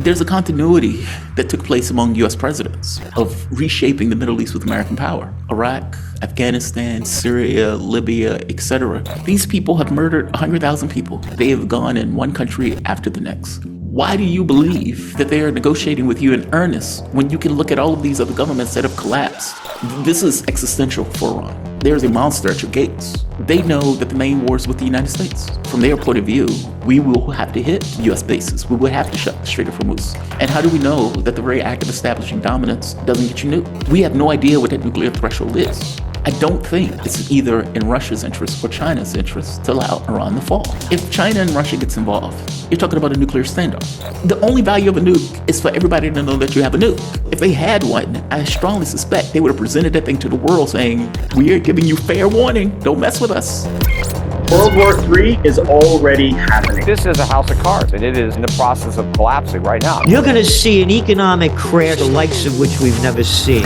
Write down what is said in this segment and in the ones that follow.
There's a continuity that took place among U.S. presidents of reshaping the Middle East with American power. Iraq, Afghanistan, Syria, Libya, etc. These people have murdered 100,000 people. They have gone in one country after the next. Why do you believe that they are negotiating with you in earnest when you can look at all of these other governments that have collapsed? This is existential for Iran. There's a monster at your gates. They know that the main war is with the United States. From their point of view, we will have to hit U.S. bases. We will have to shut the Strait of Hormuz. And how do we know that the very act of establishing dominance doesn't get you nuked? We have no idea what that nuclear threshold is. I don't think it's either in Russia's interest or China's interest to allow Iran to fall. If China and Russia gets involved, you're talking about a nuclear standoff. The only value of a nuke is for everybody to know that you have a nuke. If they had one, I strongly suspect they would have presented that thing to the world saying, we are giving you fair warning, don't mess with us. World War III is already happening. This is a house of cards, and it is in the process of collapsing right now. You're going to see an economic crash, the likes of which we've never seen.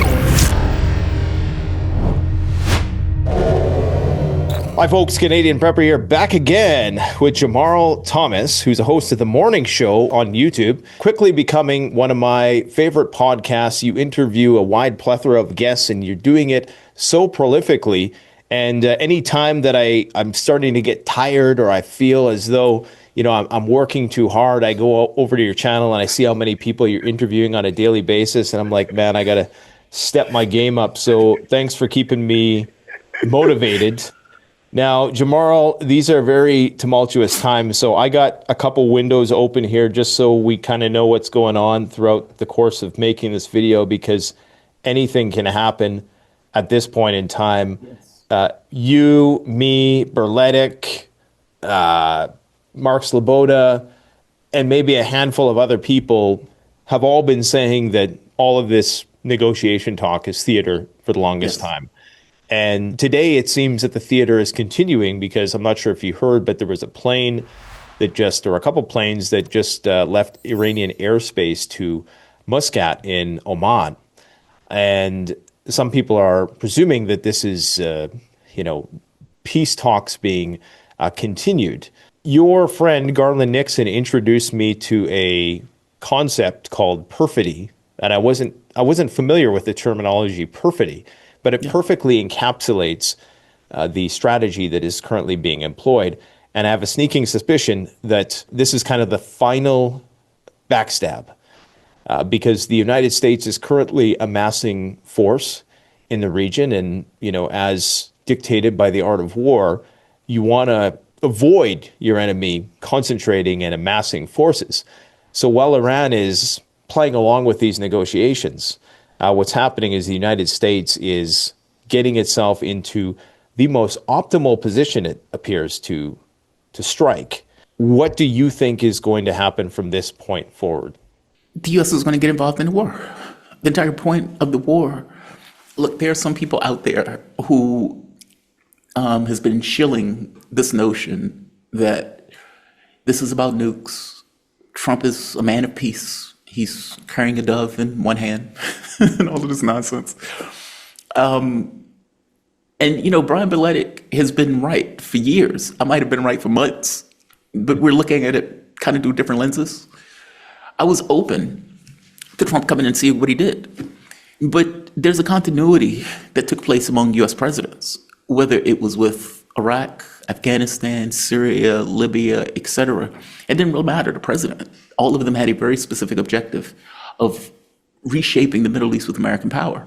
Hi folks, Canadian Prepper here, back again with Jamarl Thomas, who's a host of The Morning Show on YouTube, quickly becoming one of my favorite podcasts. You interview a wide plethora of guests, and you're doing it so prolifically. And any time that I'm starting to get tired, or I feel as though I'm working too hard, I go over to your channel and I see how many people you're interviewing on a daily basis, and I'm like, man, I gotta step my game up. So thanks for keeping me motivated. Now, Jamarl, these are very tumultuous times, so I got a couple windows open here just so we kind of know what's going on throughout the course of making this video, because anything can happen at this point in time. Yes. You, me, Berletic, Mark Sloboda, and maybe a handful of other people have all been saying that all of this negotiation talk is theater for the longest time. And today it seems that the theater is continuing, because I'm not sure if you heard, but there was a plane that or a couple planes that just left Iranian airspace to Muscat in Oman. And some people are presuming that this is, peace talks being continued. Your friend Garland Nixon introduced me to a concept called perfidy, and I wasn't familiar with the terminology perfidy. But it perfectly encapsulates the strategy that is currently being employed. And I have a sneaking suspicion that this is kind of the final backstab, because the United States is currently amassing force in the region. And, as dictated by the art of war, you want to avoid your enemy concentrating and amassing forces. So while Iran is playing along with these negotiations, what's happening is the United States is getting itself into the most optimal position, it appears, to strike. What do you think is going to happen from this point forward? The U.S. is going to get involved in the war. The entire point of the war. Look, there are some people out there who has been shilling this notion that this is about nukes. Trump is a man of peace. He's carrying a dove in one hand and all of this nonsense. And, Brian Berletic has been right for years. I might have been right for months, but we're looking at it kind of through different lenses. I was open to Trump coming and seeing what he did. But there's a continuity that took place among U.S. presidents, whether it was with Iraq, Afghanistan, Syria, Libya, etc. It didn't really matter, the president. All of them had a very specific objective of reshaping the Middle East with American power.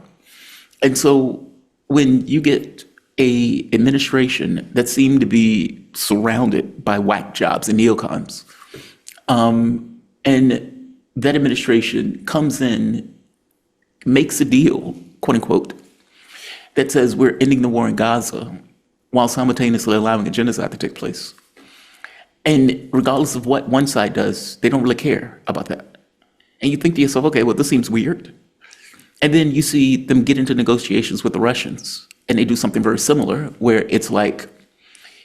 And so when you get an administration that seemed to be surrounded by whack jobs and neocons, and that administration comes in, makes a deal, quote unquote, that says we're ending the war in Gaza while simultaneously allowing a genocide to take place. And regardless of what one side does, they don't really care about that. And you think to yourself, okay, well, this seems weird. And then you see them get into negotiations with the Russians, and they do something very similar, where it's like,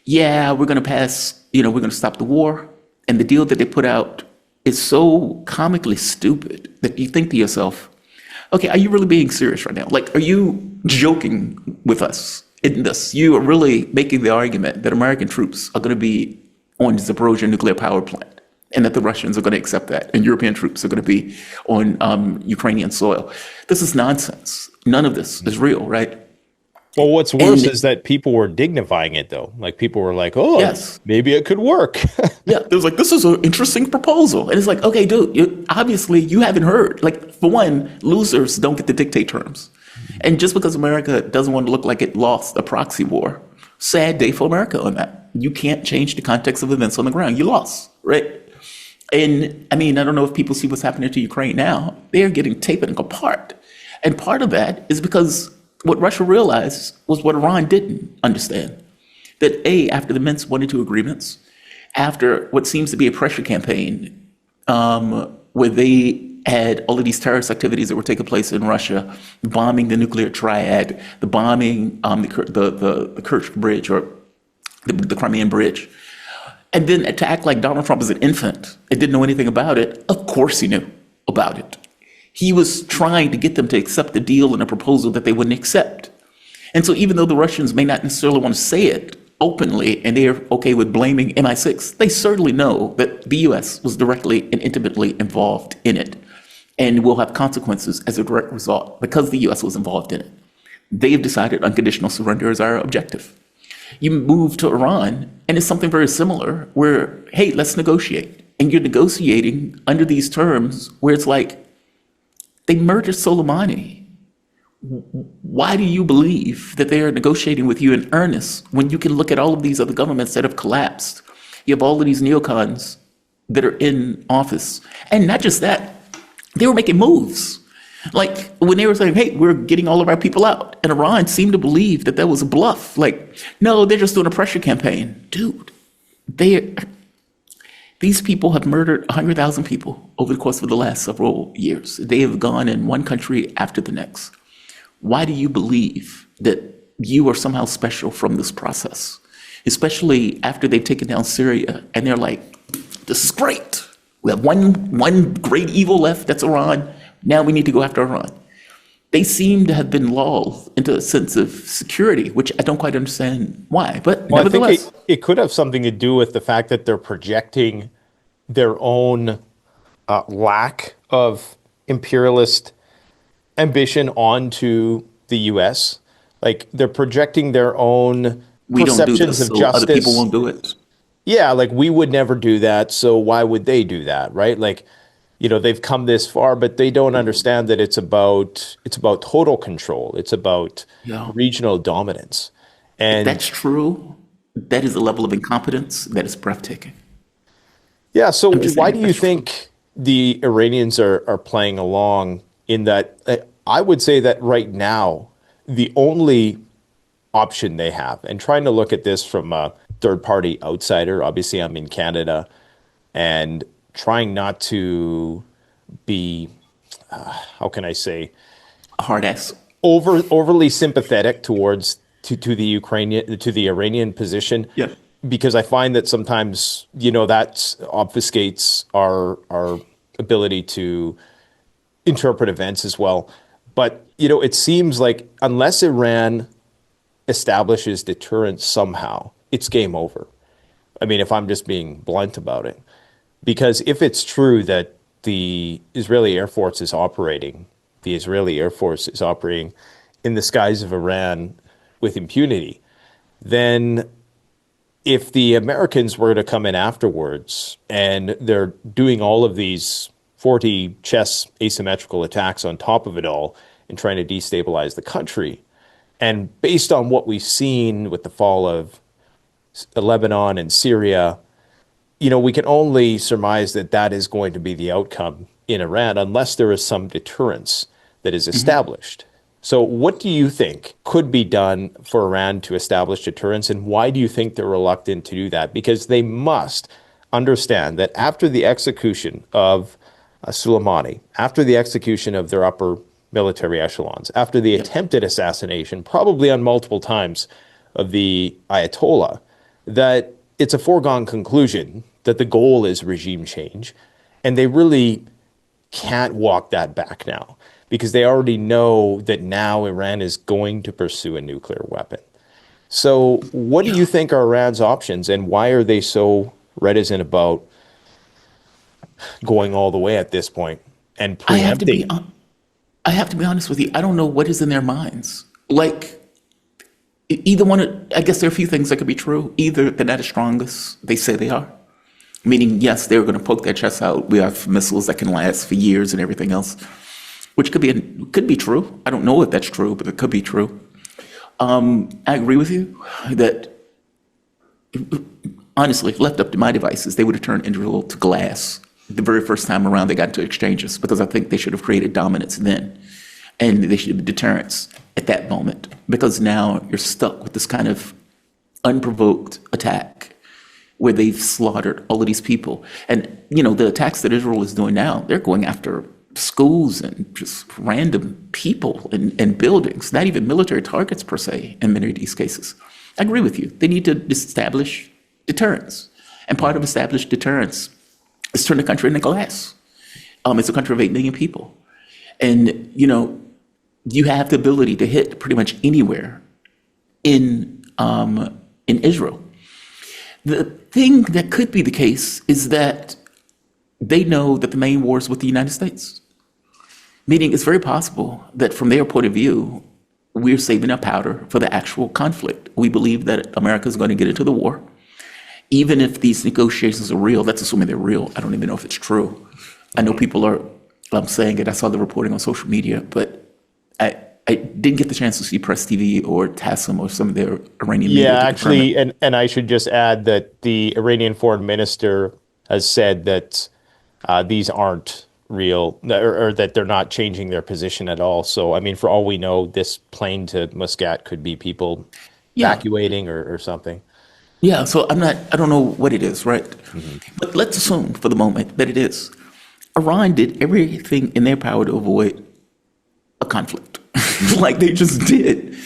yeah, we're going to we're going to stop the war. And the deal that they put out is so comically stupid that you think to yourself, okay, are you really being serious right now? Like, are you joking with us in this? You are really making the argument that American troops are going to be on the Zaporozhye nuclear power plant and that the Russians are going to accept that, and European troops are going to be on Ukrainian soil. This is nonsense. None of this is real, right? Well, what's worse And is that people were dignifying it, though. Like, people were like, oh, yes, maybe it could work. yeah, there was like, this is an interesting proposal. And it's like, okay, dude, obviously you haven't heard. Like, for one, losers don't get to dictate terms. And just because America doesn't want to look like it lost a proxy war, sad day for America on that. You can't change the context of events on the ground. You lost, right? And I mean, I don't know if people see what's happening to Ukraine now. They're getting taken apart. And part of that is because what Russia realized was what Iran didn't understand. That after the Minsk 1 and 2 agreements, after what seems to be a pressure campaign, where they had all of these terrorist activities that were taking place in Russia, bombing the nuclear triad, the bombing the Kerch Bridge or the Crimean Bridge, and then to act like Donald Trump is an infant and didn't know anything about it. Of course he knew about it. He was trying to get them to accept the deal and a proposal that they wouldn't accept. And so even though the Russians may not necessarily want to say it openly and they're okay with blaming MI6, they certainly know that the US was directly and intimately involved in it and will have consequences as a direct result because the US was involved in it. They have decided unconditional surrender is our objective. You move to Iran, and it's something very similar where, hey, let's negotiate. And you're negotiating under these terms where it's like, they murdered Soleimani. Why do you believe that they are negotiating with you in earnest when you can look at all of these other governments that have collapsed? You have all of these neocons that are in office. And not just that, they were making moves. Like when they were saying, hey, we're getting all of our people out. And Iran seemed to believe that that was a bluff. Like, no, they're just doing a pressure campaign. Dude, these people have murdered 100,000 people over the course of the last several years. They have gone in one country after the next. Why do you believe that you are somehow special from this process? Especially after they've taken down Syria and they're like, this is great. We have one great evil left, that's Iran. Now we need to go after Iran. They seem to have been lulled into a sense of security, which I don't quite understand why. But Well, I nevertheless, think it could have something to do with the fact that they're projecting their own lack of imperialist ambition onto the U.S. Like, they're projecting their own we don't do perceptions this, of so justice. other people won't do it. Yeah, like, we would never do that, so why would they do that, right? Like, they've come this far, but they don't understand that it's about total control. It's about Yeah. regional dominance. And That's true. That is a level of incompetence that is breathtaking. yeah, so just why saying do you that's true. think the Iranians are playing along in that? I would say that right now, the only option they have, and trying to look at this from a third-party outsider, obviously I'm in Canada, and trying not to be, how can I say, A hard ass. overly sympathetic to the Iranian position. Yeah. Because I find that sometimes, that obfuscates our ability to interpret events as well. But, it seems like unless Iran establishes deterrence somehow, it's game over. I mean, if I'm just being blunt about it. Because if it's true that the Israeli Air Force is operating in the skies of Iran with impunity, then if the Americans were to come in afterwards and they're doing all of these 40 chess asymmetrical attacks on top of it all and trying to destabilize the country, and based on what we've seen with the fall of Lebanon and Syria, we can only surmise that that is going to be the outcome in Iran unless there is some deterrence that is established. So what do you think could be done for Iran to establish deterrence, and why do you think they're reluctant to do that? Because they must understand that after the execution of Soleimani, after the execution of their upper military echelons, after the attempted assassination, probably on multiple times, of the Ayatollah, that it's a foregone conclusion that the goal is regime change, and they really can't walk that back now because they already know that now Iran is going to pursue a nuclear weapon. So what do you think are Iran's options, and why are they so reticent about going all the way at this point and I have to be. preempting. I have to be honest with you. I don't know what is in their minds. Like either one. I guess there are a few things that could be true. Either they're not as strong as they say they are, meaning yes, they're going to poke their chests out. We have missiles that can last for years and everything else, which could be true. I don't know if that's true, but it could be true. I agree with you that honestly, if left up to my devices, they would have turned Israel to glass the very first time around they got into exchanges, because I think they should have created dominance then, and they should have deterrence at that moment, because now you're stuck with this kind of unprovoked attack where they've slaughtered all of these people. And, the attacks that Israel is doing now, they're going after schools and just random people and buildings, not even military targets per se in many of these cases. I agree with you. They need to establish deterrence. And part of established deterrence is turn the country into glass. It's a country of 8 million people. And, you have the ability to hit pretty much anywhere in Israel. The thing that could be the case is that they know that the main war is with the United States. Meaning it's very possible that from their point of view, we're saving our powder for the actual conflict. We believe that America is going to get into the war. Even if these negotiations are real, that's assuming they're real. I don't even know if it's true. I know people are saying it. I saw the reporting on social media, but I didn't get the chance to see Press TV or TASSM or some of their Iranian media. Yeah, actually, and I should just add that the Iranian foreign minister has said that these aren't real, or that they're not changing their position at all. So, I mean, for all we know, this plane to Muscat could be people evacuating or something. Yeah, so I don't know what it is, right? But let's assume for the moment that it is. Iran did everything in their power to avoid a conflict. Like they just did.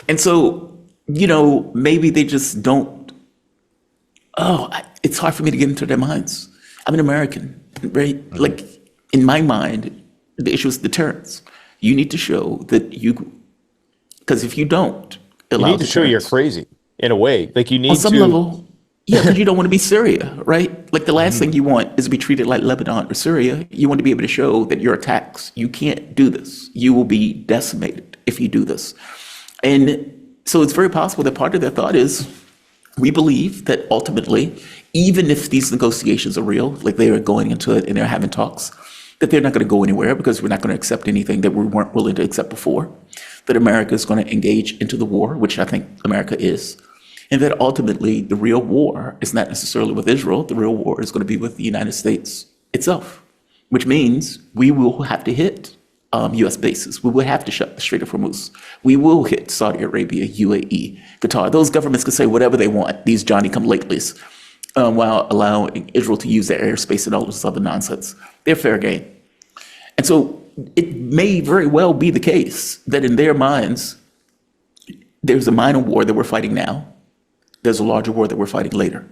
And so, maybe they just don't. It's hard for me to get into their minds. I'm an American, right? Like in my mind, the issue is deterrence. You need to show that because if you don't allow you need to show you're crazy in a way. Like you need on some level, because you don't want to be Syria, right? Like the last thing you want is to be treated like Lebanon or Syria. You want to be able to show that your attacks, you can't do this. You will be decimated if you do this. And so it's very possible that part of their thought is, we believe that ultimately, even if these negotiations are real, like they are going into it and they're having talks, that they're not going to go anywhere because we're not going to accept anything that we weren't willing to accept before, that America is going to engage into the war, which I think America is, and that ultimately the real war is not necessarily with Israel. The real war is going to be with the United States itself, which means we will have to hit U.S. bases. We will have to shut the Strait of Hormuz. We will hit Saudi Arabia, UAE, Qatar. Those governments can say whatever they want, these Johnny-come-latelys, while allowing Israel to use their airspace and all this other nonsense. They're fair game. And so it may very well be the case that in their minds, there's a minor war that we're fighting now. There's a larger war that we're fighting later.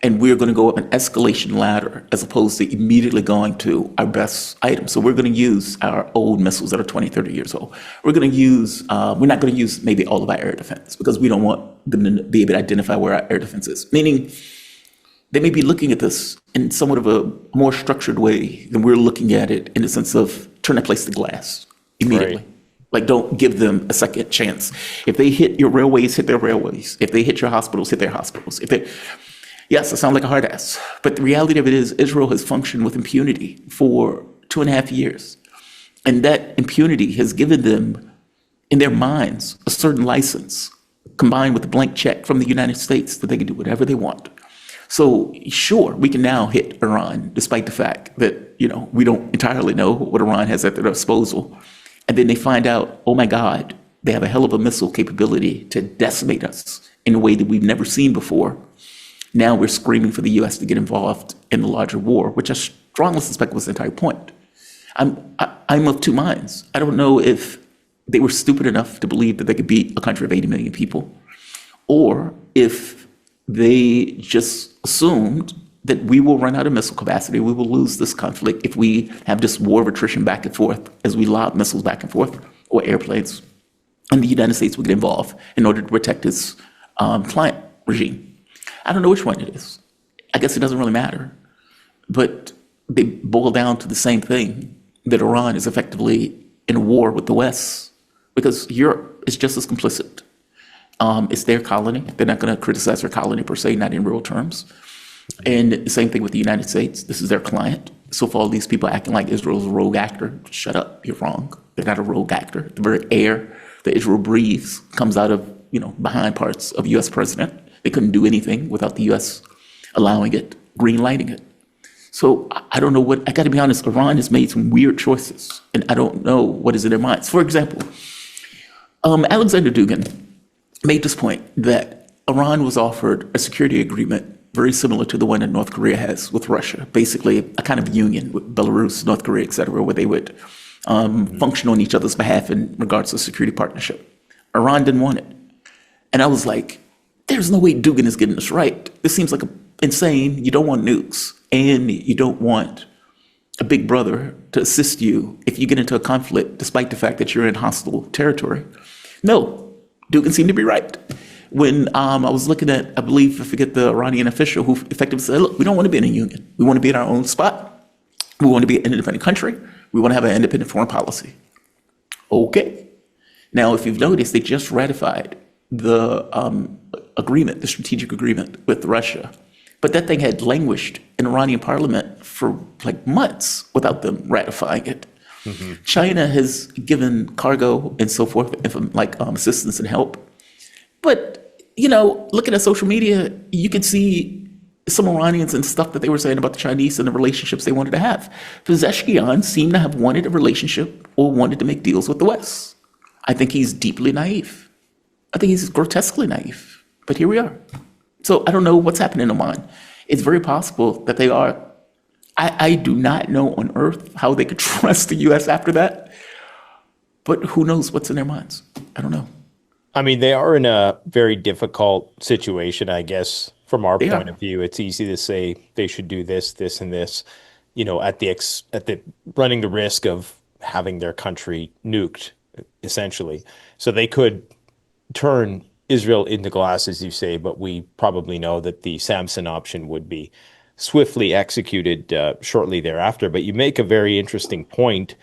And we're going to go up an escalation ladder as opposed to immediately going to our best item. So we're going to use our old missiles that are 20, 30 years old. We're going to use, we're not going to use maybe all of our air defense because we don't want them to be able to identify where our air defense is. Meaning they may be looking at this in somewhat of a more structured way than we're looking at it, in the sense of turn that place to glass immediately. Right. Like, don't give them a second chance. If they hit your railways, hit their railways. If they hit your hospitals, hit their hospitals. Yes, I sound like a hard ass, but the reality of it is Israel has functioned with impunity for 2.5 years. And that impunity has given them, in their minds, a certain license, combined with a blank check from the United States, that they can do whatever they want. So sure, we can now hit Iran, despite the fact that, we don't entirely know what Iran has at their disposal. And then they find out, oh my God, they have a hell of a missile capability to decimate us in a way that we've never seen before. Now we're screaming for the U.S. to get involved in the larger war, which I strongly suspect was the entire point. I'm of two minds. I don't know if they were stupid enough to believe that they could beat a country of 80 million people, or if they just assumed that we will run out of missile capacity, we will lose this conflict if we have this war of attrition back and forth as we lob missiles back and forth, or airplanes, and the United States will get involved in order to protect its client regime. I don't know which one it is. I guess it doesn't really matter. But they boil down to the same thing, that Iran is effectively in a war with the West because Europe is just as complicit. It's their colony. They're not going to criticize their colony per se, not in real terms. And the same thing with the United States. This is their client. So for all these people acting like Israel's a rogue actor, shut up, you're wrong. They're not a rogue actor. The very air that Israel breathes comes out of, behind parts of U.S. president. They couldn't do anything without the U.S. allowing it, green lighting it. So I don't know I got to be honest, Iran has made some weird choices, and I don't know what is in their minds. For example, Alexander Dugin made this point that Iran was offered a security agreement very similar to the one that North Korea has with Russia, basically a kind of union with Belarus, North Korea, et cetera, where they would function on each other's behalf in regards to security partnership. Iran didn't want it. And I was like, there's no way Dugin is getting this right. This seems like insane. You don't want nukes, and you don't want a big brother to assist you if you get into a conflict, despite the fact that you're in hostile territory. No, Dugin seemed to be right. When I was looking at, I forget the Iranian official who effectively said, look, we don't want to be in a union. We want to be in our own spot. We want to be an independent country. We want to have an independent foreign policy. Okay. Now, if you've noticed, they just ratified the agreement, the strategic agreement with Russia. But that thing had languished in Iranian parliament for like months without them ratifying it. Mm-hmm. China has given cargo and so forth, assistance and help. But, looking at social media, you could see some Iranians and stuff that they were saying about the Chinese and the relationships they wanted to have. Pezeshkian seemed to have wanted a relationship or wanted to make deals with the West. I think he's deeply naive. I think he's grotesquely naive. But here we are. So I don't know what's happening in Oman. It's very possible that they are. I do not know on earth how they could trust the U.S. after that. But who knows what's in their minds? I don't know. I mean, they are in a very difficult situation, I guess, from our point of view. It's easy to say they should do this, this, and this, at the running the risk of having their country nuked, essentially. So they could turn Israel into glass, as you say, but we probably know that the Samson option would be swiftly executed shortly thereafter. But you make a very interesting point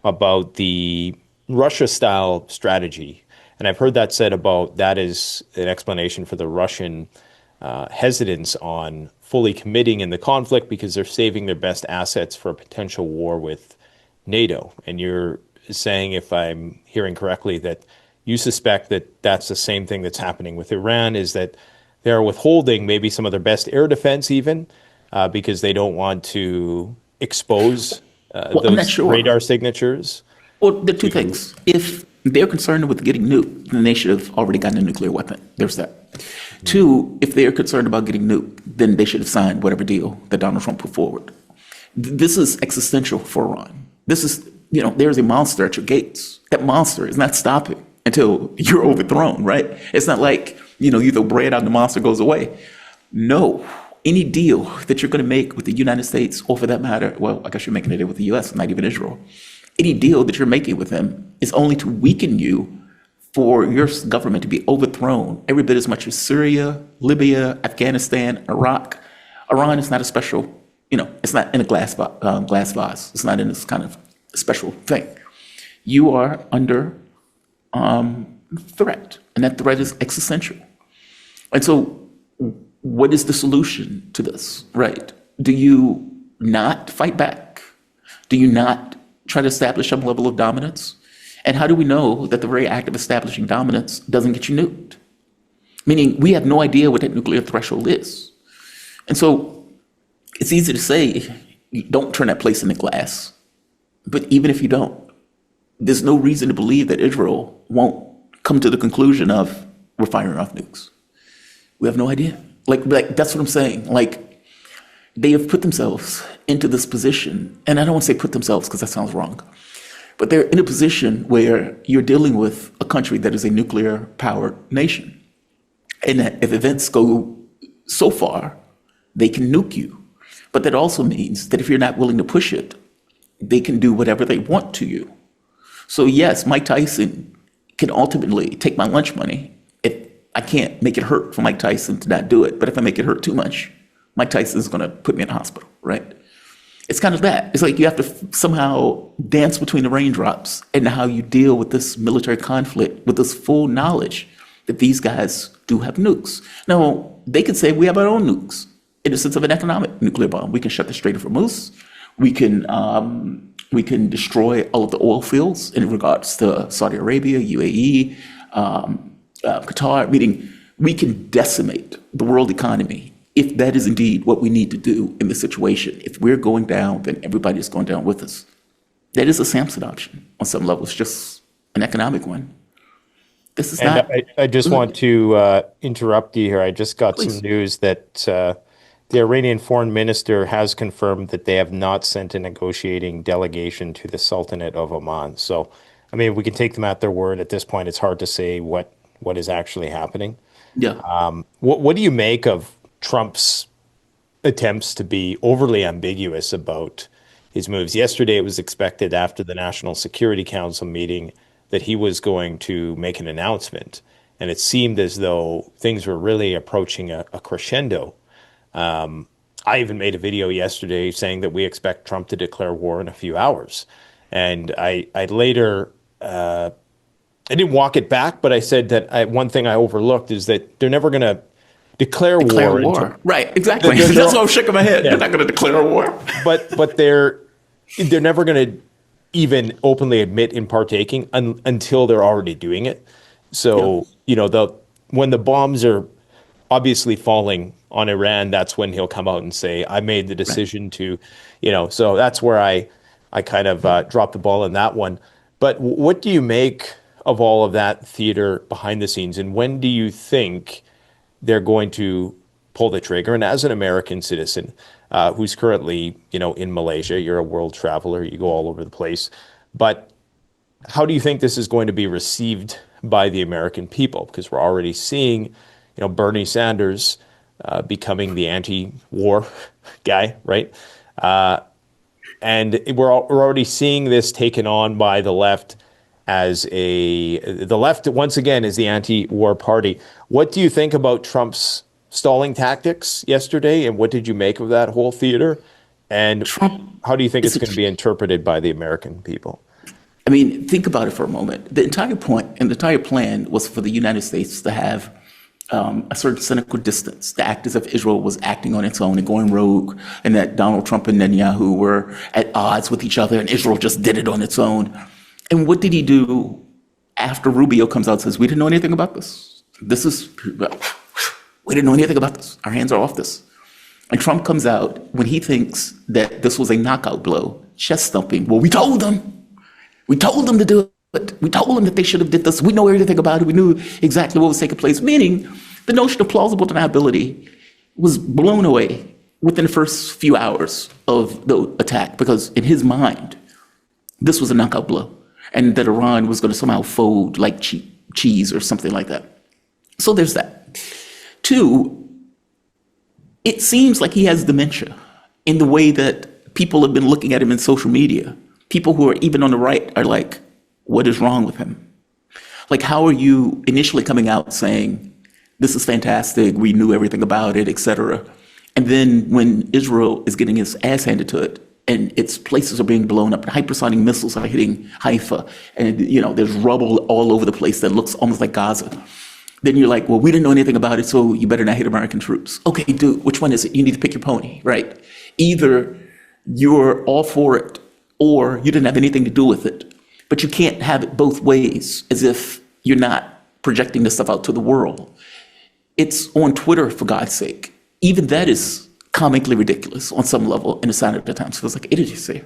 about the Russia-style strategy. And I've heard that said about that is an explanation for the Russian hesitance on fully committing in the conflict because they're saving their best assets for a potential war with NATO. And you're saying, if I'm hearing correctly, that you suspect that that's the same thing that's happening with Iran, is that they're withholding maybe some of their best air defense even because they don't want to expose those radar signatures. Well, there are two things. If they're concerned with getting nuked, then they should have already gotten a nuclear weapon. There's that. Mm-hmm. Two, if they're concerned about getting nuked, then they should have signed whatever deal that Donald Trump put forward. This is existential for Iran. This is, there's a monster at your gates. That monster is not stopping until you're overthrown, right? It's not like, you throw bread out and the monster goes away. No. Any deal that you're going to make with the United States, or for that matter, well, I guess you're making a deal with the U.S., not even Israel. Any deal that you're making with them is only to weaken you for your government to be overthrown every bit as much as Syria, Libya, Afghanistan, Iraq. Iran is not a special, it's not in a glass vase. It's not in this kind of special thing. You are under threat, and that threat is existential. And so what is the solution to this, right? Do you not fight back? Do you not try to establish some level of dominance? And how do we know that the very act of establishing dominance doesn't get you nuked? Meaning we have no idea what that nuclear threshold is. And so it's easy to say, don't turn that place into glass. But even if you don't, there's no reason to believe that Israel won't come to the conclusion of, we're firing off nukes. We have no idea. Like that's what I'm saying. Like, they have put themselves into this position, and I don't want to say put themselves because that sounds wrong, but they're in a position where you're dealing with a country that is a nuclear-powered nation. And that if events go so far, they can nuke you. But that also means that if you're not willing to push it, they can do whatever they want to you. So yes, Mike Tyson can ultimately take my lunch money if I can't make it hurt for Mike Tyson to not do it. But if I make it hurt too much, Mike Tyson is going to put me in the hospital, right? It's kind of that. It's like you have to somehow dance between the raindrops and how you deal with this military conflict with this full knowledge that these guys do have nukes. Now, they could say we have our own nukes in the sense of an economic nuclear bomb. We can shut the Strait of Hormuz. We can destroy all of the oil fields in regards to Saudi Arabia, UAE, Qatar, meaning we can decimate the world economy if that is indeed what we need to do in this situation. If we're going down, then everybody's going down with us. That is a Samson option on some level. It's just an economic one. This is not. I just want to interrupt you here. I just got some news that the Iranian foreign minister has confirmed that they have not sent a negotiating delegation to the Sultanate of Oman. So, I mean, we can take them at their word. At this point, it's hard to say what is actually happening. Yeah. What do you make of Trump's attempts to be overly ambiguous about his moves? Yesterday, it was expected after the National Security Council meeting that he was going to make an announcement. And it seemed as though things were really approaching a crescendo. I even made a video yesterday saying that we expect Trump to declare war in a few hours. And I later, I didn't walk it back, but I said that one thing I overlooked is that they're never going to declare war. Right, exactly. That's why I'm shaking my head. Yeah. They're not going to declare war. But they're never going to even openly admit in partaking until they're already doing it. So, when the bombs are obviously falling on Iran, that's when he'll come out and say, I made the decision to, so that's where I kind of dropped the ball in that one. But what do you make of all of that theater behind the scenes? And when do you think they're going to pull the trigger? And as an American citizen who's currently, in Malaysia, you're a world traveler, you go all over the place. But how do you think this is going to be received by the American people? Because we're already seeing, Bernie Sanders becoming the anti-war guy, right? And we're already seeing this taken on by the left the left once again is the anti-war party. What do you think about Trump's stalling tactics yesterday, and what did you make of that whole theater? And how do you think it's going to be interpreted by the American people? I mean, think about it for a moment. The entire point and the entire plan was for the United States to have a certain cynical distance, to act as if Israel was acting on its own and going rogue, and that Donald Trump and Netanyahu were at odds with each other, and Israel just did it on its own. And what did he do after Rubio comes out and says, we didn't know anything about this? We didn't know anything about this. Our hands are off this. And Trump comes out when he thinks that this was a knockout blow, chest thumping. Well, we told them. We told them to do it. We told them that they should have did this. We know everything about it. We knew exactly what was taking place. Meaning the notion of plausible deniability was blown away within the first few hours of the attack, because in his mind, this was a knockout blow, and that Iran was going to somehow fold like cheese or something like that. So there's that. Two, it seems like he has dementia in the way that people have been looking at him in social media. People who are even on the right are like, what is wrong with him? Like, how are you initially coming out saying, this is fantastic, we knew everything about it, etc. And then when Israel is getting its ass handed to it, and its places are being blown up, and hypersonic missiles are hitting Haifa, and there's rubble all over the place that looks almost like Gaza. Then you're like, well, we didn't know anything about it, so you better not hit American troops. Okay, dude, which one is it? You need to pick your pony, right? Either you're all for it, or you didn't have anything to do with it. But you can't have it both ways, as if you're not projecting this stuff out to the world. It's on Twitter, for God's sake. Even that is comically ridiculous on some level in the sign of the times. It feels like idiocy.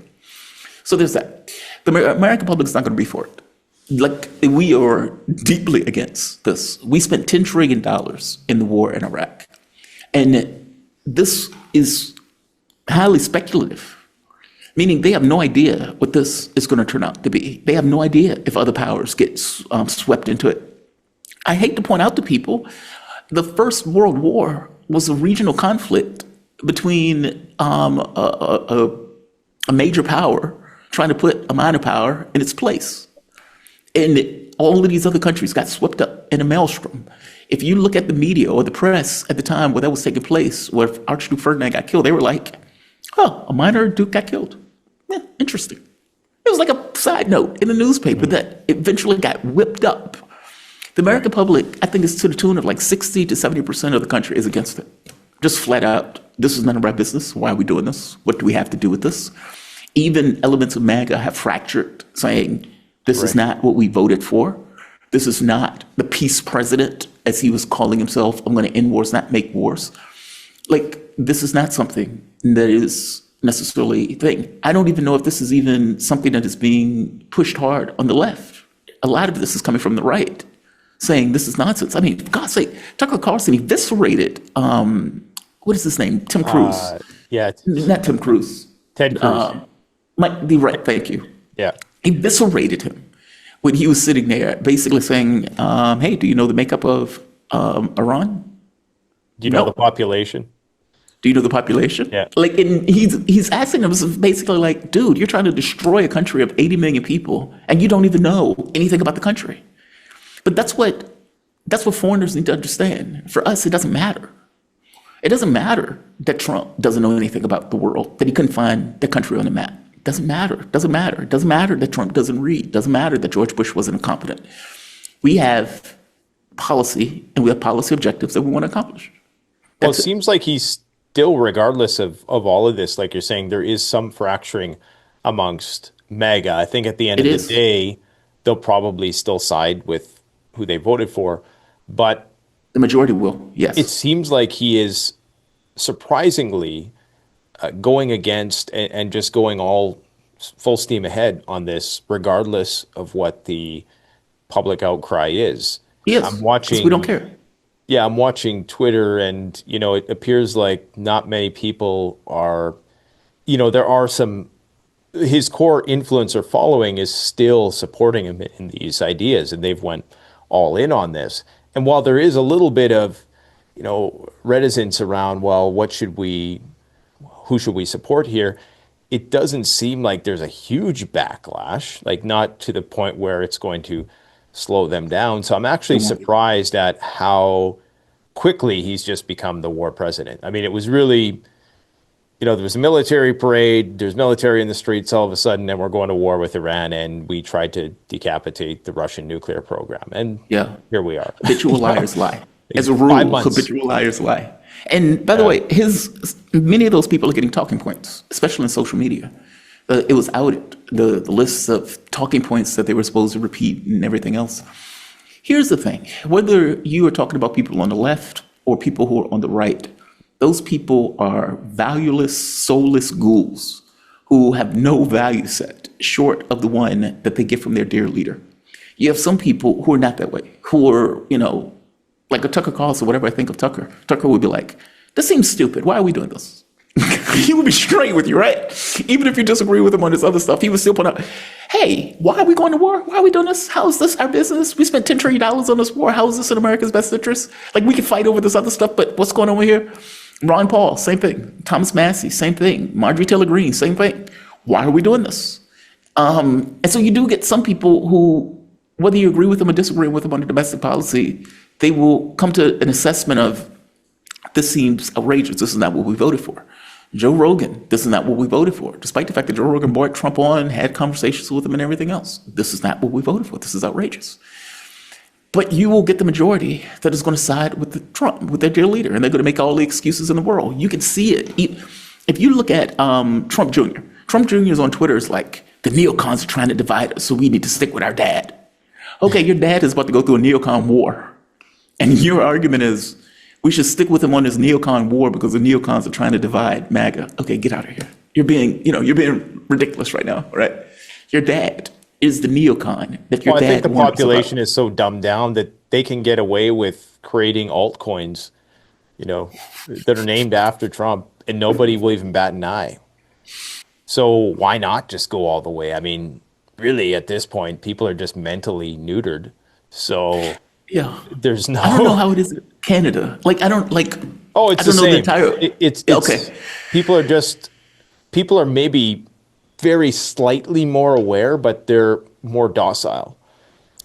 So there's that. The American public is not going to be for it. Like, we are deeply against this. We spent $10 trillion in the war in Iraq. And this is highly speculative, meaning they have no idea what this is going to turn out to be. They have no idea if other powers get swept into it. I hate to point out to people, the First World War was a regional conflict between a major power trying to put a minor power in its place. And all of these other countries got swept up in a maelstrom. If you look at the media or the press at the time where that was taking place, where Archduke Ferdinand got killed, they were like, Oh, a minor Duke got killed. Yeah, interesting. It was like a side note in the newspaper that eventually got whipped up. The American public, I think, is to the tune of like 60 to 70% of the country is against it. Just flat out, this is none of our business. Why are we doing this? What do we have to do with this? Even elements of MAGA have fractured, saying this is not what we voted for. This is not the peace president, as he was calling himself. I'm going to end wars, not make wars. Like, this is not something that is necessarily a thing. I don't even know if this is even something that is being pushed hard on the left. A lot of this is coming from the right, saying this is nonsense. I mean, for God's sake, Tucker Carlson eviscerated, what is his name? Tim Cruz. Not Tim Cruz. Ted Cruz. Right, thank you. Yeah. Eviscerated him when he was sitting there, basically saying, hey, do you know the makeup of Iran? Do you know the population? Do you know the population? Yeah. Like, and he's asking them basically like, dude, you're trying to destroy a country of 80 million people, and you don't even know anything about the country. But that's what foreigners need to understand. For us, it doesn't matter. It doesn't matter that Trump doesn't know anything about the world, that he couldn't find the country on the map. It doesn't matter. It doesn't matter. It doesn't matter that Trump doesn't read. It doesn't matter that George Bush wasn't incompetent. We have policy, and we have policy objectives that we want to accomplish. Well, it seems like he's still, regardless of all of this, like you're saying, there is some fracturing amongst MAGA. I think at the end of the day, they'll probably still side with who they voted for, but the majority will, yes. It seems like he is surprisingly going against and just going all full steam ahead on this, regardless of what the public outcry is. Yes, I'm watching. We don't care. Yeah, I'm watching Twitter, and it appears like not many people are. There are some. His core influencer following is still supporting him in these ideas, and they've went all in on this. And while there is a little bit of, reticence around, well, who should we support here? It doesn't seem like there's a huge backlash, like not to the point where it's going to slow them down. So I'm actually surprised at how quickly he's just become the war president. I mean, it was really, there was a military parade, there's military in the streets all of a sudden, and we're going to war with Iran, and we tried to decapitate the Russian nuclear program. And here we are. Habitual liars lie. As a rule, habitual liars lie. And by the way, many of those people are getting talking points, especially in social media. It was outed, the lists of talking points that they were supposed to repeat and everything else. Here's the thing. Whether you are talking about people on the left or people who are on the right, those people are valueless, soulless ghouls who have no value set short of the one that they get from their dear leader. You have some people who are not that way, who are, like a Tucker Carlson, whatever I think of Tucker. Tucker would be like, this seems stupid. Why are we doing this? He would be straight with you, right? Even if you disagree with him on this other stuff, he would still point out, hey, why are we going to war? Why are we doing this? How is this our business? We spent $10 trillion on this war. How is this in America's best interest? Like, we can fight over this other stuff, but what's going on over here? Ron Paul, same thing. Thomas Massey, same thing. Marjorie Taylor Greene, same thing. Why are we doing this? And so you do get some people who, whether you agree with them or disagree with them on the domestic policy, they will come to an assessment of, this seems outrageous. This is not what we voted for. Joe Rogan, this is not what we voted for. Despite the fact that Joe Rogan brought Trump on, had conversations with him and everything else. This is not what we voted for. This is outrageous. But you will get the majority that is going to side with Trump, with their dear leader, and they're going to make all the excuses in the world. You can see it. If you look at Trump Jr., Trump Jr. is on Twitter is like, the neocons are trying to divide us, so we need to stick with our dad. Okay, your dad is about to go through a neocon war. And your argument is, we should stick with him on this neocon war because the neocons are trying to divide MAGA. Okay, get out of here. You're being ridiculous right now, right? Your dad is the neocon that your dad. I think the population is so dumbed down that they can get away with creating altcoins, that are named after Trump, and nobody will even bat an eye. So why not just go all the way? I mean, really, at this point, people are just mentally neutered. So there's no. I don't know how it is in Canada. Like, I don't like. Oh, it's I don't the know same. The entire. It's okay. People are maybe very slightly more aware, but they're more docile.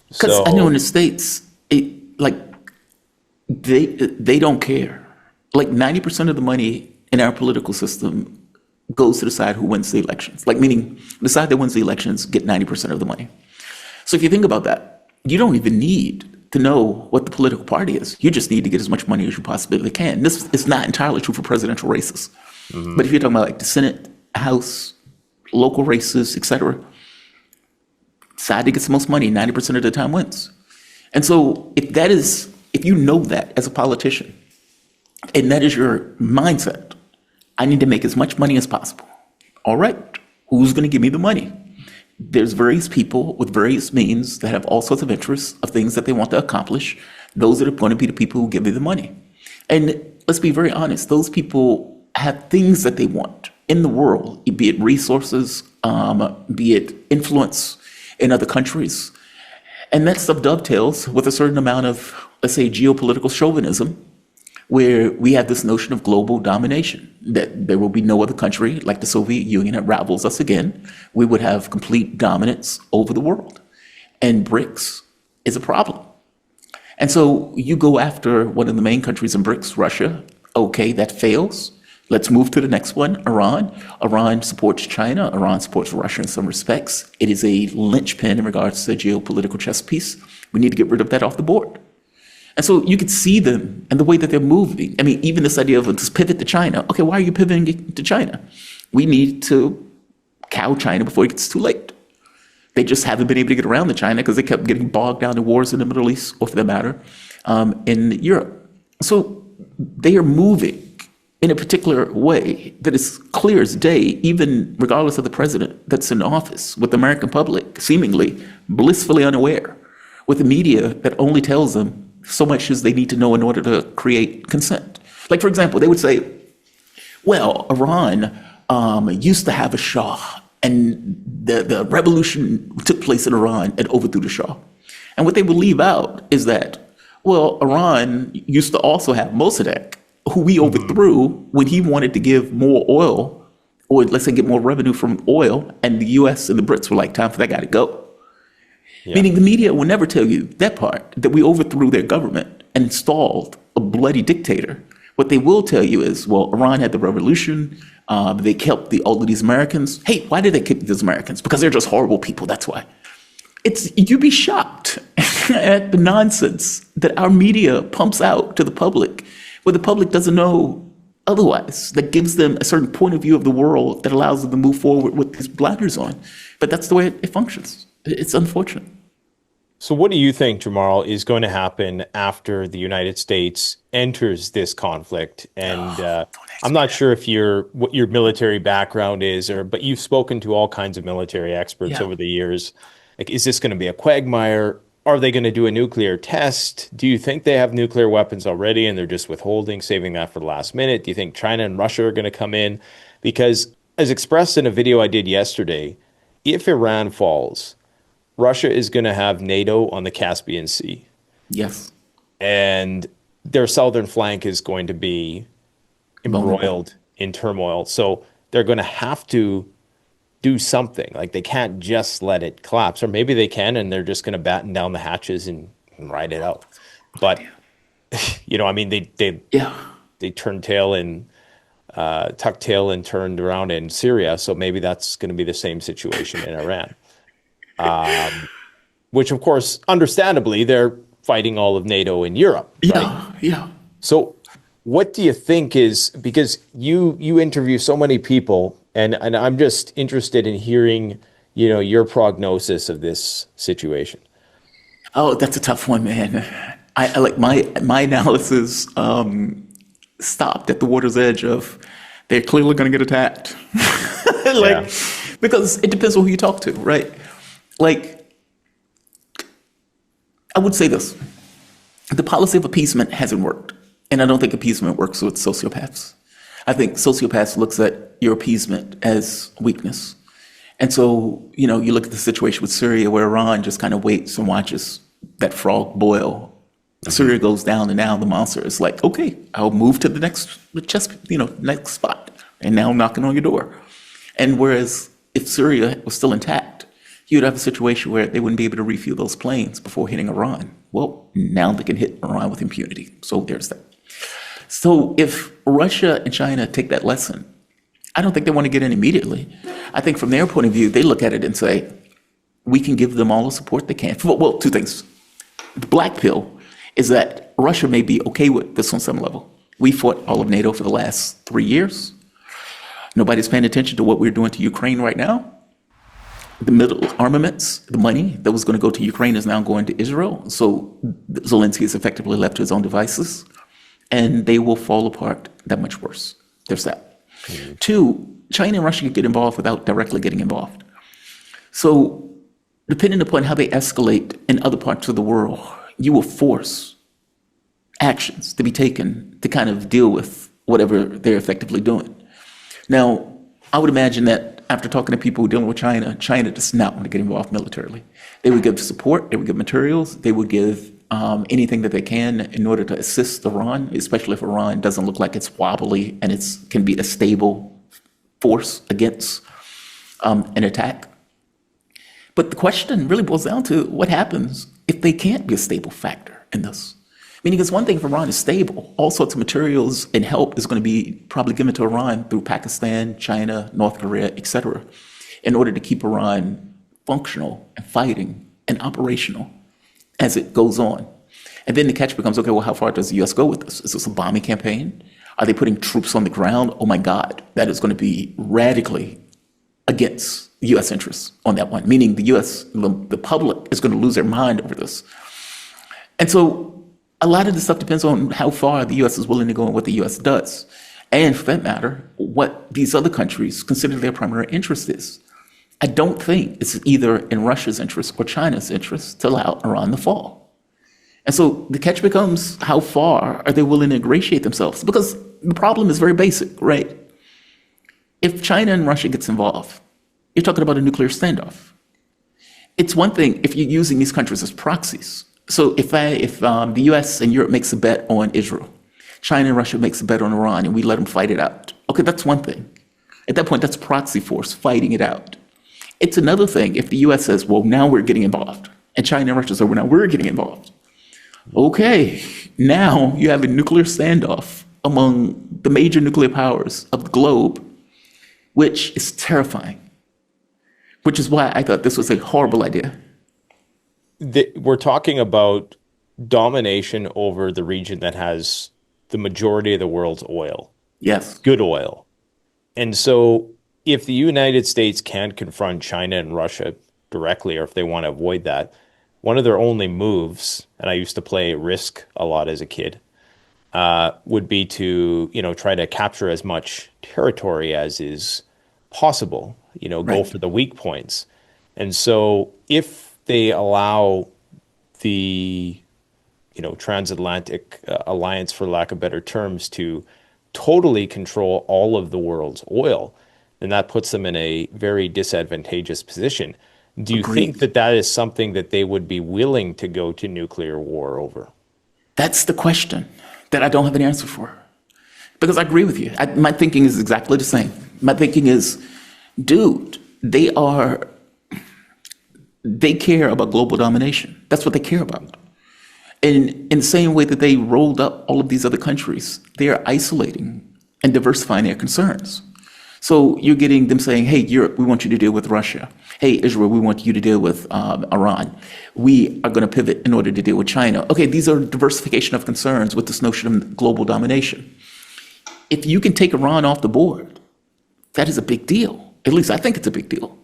Because I know in the States, they don't care. Like 90% of the money in our political system goes to decide who wins the elections. Like, meaning the side that wins the elections get 90% of the money. So if you think about that, you don't even need to know what the political party is. You just need to get as much money as you possibly can. This is not entirely true for presidential races. But if you're talking about like the Senate, House, local races, etc., side that gets the most money 90% of the time wins. And so if you know that as a politician, and that is your mindset, I need to make as much money as possible. All right, who's going to give me the money? There's various people with various means that have all sorts of interests of things that they want to accomplish. Those are going to be the people who give me the money. And let's be very honest, those people have things that they want in the world, be it resources, be it influence in other countries. And that stuff dovetails with a certain amount of, let's say, geopolitical chauvinism, where we have this notion of global domination, that there will be no other country like the Soviet Union that rivals us again. We would have complete dominance over the world. And BRICS is a problem. And so you go after one of the main countries in BRICS, Russia. Okay, that fails. Let's move to the next one, Iran. Iran supports China. Iran supports Russia in some respects. It is a linchpin in regards to the geopolitical chess piece. We need to get rid of that off the board. And so you could see them and the way that they're moving. I mean, even this idea of this pivot to China. Okay, why are you pivoting to China? We need to cow China before it gets too late. They just haven't been able to get around to China because they kept getting bogged down in wars in the Middle East, or for that matter, in Europe. So they are moving in a particular way that is clear as day, even regardless of the president that's in office, with the American public seemingly blissfully unaware, with the media that only tells them so much as they need to know in order to create consent. Like, for example, they would say, well, Iran used to have a Shah, and the revolution took place in Iran and overthrew the Shah. And what they would leave out is that, well, Iran used to also have Mossadegh, who we overthrew when he wanted to give more oil, or let's say get more revenue from oil, and the US and the Brits were like, time for that guy to go. Yeah. Meaning the media will never tell you that part, that we overthrew their government and installed a bloody dictator. What they will tell you is, well, Iran had the revolution, they kept all of these Americans. Hey, why did they keep these Americans? Because they're just horrible people, that's why. You'd be shocked at the nonsense that our media pumps out to the public, where the public doesn't know otherwise, that gives them a certain point of view of the world that allows them to move forward with these blinders on. But that's the way it functions. It's unfortunate. So what do you think, Jamarl, is going to happen after the United States enters this conflict? And I'm not sure what your military background is, but you've spoken to all kinds of military experts over the years. Like, is this going to be a quagmire? Are they going to do a nuclear test? Do you think they have nuclear weapons already and they're just withholding, saving that for the last minute? Do you think China and Russia are going to come in? Because as expressed in a video I did yesterday, if Iran falls, Russia is going to have NATO on the Caspian Sea. Yes. And their southern flank is going to be embroiled in turmoil. So they're going to have to do something. Like, they can't just let it collapse. Or maybe they can, and they're just going to batten down the hatches and ride it out. But, I mean, they turned tail and tucked tail and turned around in Syria. So maybe that's going to be the same situation in Iran. Which, of course, understandably, they're fighting all of NATO in Europe. Right? Yeah. So what do you think is, because you interview so many people, and I'm just interested in hearing, your prognosis of this situation. Oh, that's a tough one, man. I like my analysis stopped at the water's edge of they're clearly going to get attacked. Because it depends on who you talk to, right? Like, I would say this. The policy of appeasement hasn't worked. And I don't think appeasement works with sociopaths. I think sociopaths looks at your appeasement as weakness. And so, you look at the situation with Syria, where Iran just kind of waits and watches that frog boil. Syria goes down, and now the monster is like, okay, I'll move to the next next spot. And now I'm knocking on your door. And whereas if Syria was still intact, you'd have a situation where they wouldn't be able to refuel those planes before hitting Iran. Well, now they can hit Iran with impunity. So there's that. So if Russia and China take that lesson I don't think they want to get in immediately. I think from their point of view, they look at it and say, we can give them all the support they can. Well, two things. The black pill is that Russia may be okay with this on some level. We fought all of NATO for the last 3 years. Nobody's paying attention to what we're doing to Ukraine right now. The middle armaments, the money that was going to go to Ukraine is now going to Israel. So Zelensky is effectively left to his own devices, and they will fall apart that much worse. There's that. Mm-hmm. Two, China and Russia can get involved without directly getting involved. So depending upon how they escalate in other parts of the world, you will force actions to be taken to kind of deal with whatever they're effectively doing. Now, I would imagine that after talking to people dealing with China, China does not want to get involved militarily. They would give support, they would give materials, they would give anything that they can in order to assist Iran, especially if Iran doesn't look like it's wobbly and it can be a stable force against an attack. But the question really boils down to what happens if they can't be a stable factor in this. Meaning it's one thing if Iran is stable, all sorts of materials and help is going to be probably given to Iran through Pakistan, China, North Korea, etc., in order to keep Iran functional and fighting and operational as it goes on. And then the catch becomes, okay, well, how far does the U.S. go with this? Is this a bombing campaign? Are they putting troops on the ground? Oh my God, that is going to be radically against U.S. interests on that one, meaning the U.S., the public is going to lose their mind over this. And so a lot of this stuff depends on how far the U.S. is willing to go and what the U.S. does. And for that matter, what these other countries consider their primary interest is. I don't think it's either in Russia's interest or China's interest to allow Iran to fall. And so the catch becomes, how far are they willing to ingratiate themselves? Because the problem is very basic, right? If China and Russia gets involved, you're talking about a nuclear standoff. It's one thing if you're using these countries as proxies. So if the U.S. and Europe makes a bet on Israel, China and Russia makes a bet on Iran, and we let them fight it out, okay, that's one thing. At that point, that's proxy force fighting it out. It's another thing if the U.S. says, well, now we're getting involved, and China and Russia say, well, now we're getting involved. Okay, now you have a nuclear standoff among the major nuclear powers of the globe, which is terrifying, which is why I thought this was a horrible idea. We're talking about domination over the region that has the majority of the world's oil. Yes. Good oil. And so if the United States can't confront China and Russia directly, or if they want to avoid that, one of their only moves, and I used to play Risk a lot as a kid, would be to, try to capture as much territory as is possible, go for the weak points. And so if they allow the, transatlantic alliance, for lack of better terms, to totally control all of the world's oil, then that puts them in a very disadvantageous position. Do you think that that is something that they would be willing to go to nuclear war over? That's the question that I don't have an answer for. Because I agree with you. My thinking is exactly the same. My thinking is, dude, they care about global domination. That's what they care about. And in the same way that they rolled up all of these other countries, they are isolating and diversifying their concerns. So you're getting them saying, hey, Europe, we want you to deal with Russia. Hey, Israel, we want you to deal with Iran. We are going to pivot in order to deal with China. Okay, these are diversification of concerns with this notion of global domination. If you can take Iran off the board, that is a big deal. At least I think it's a big deal.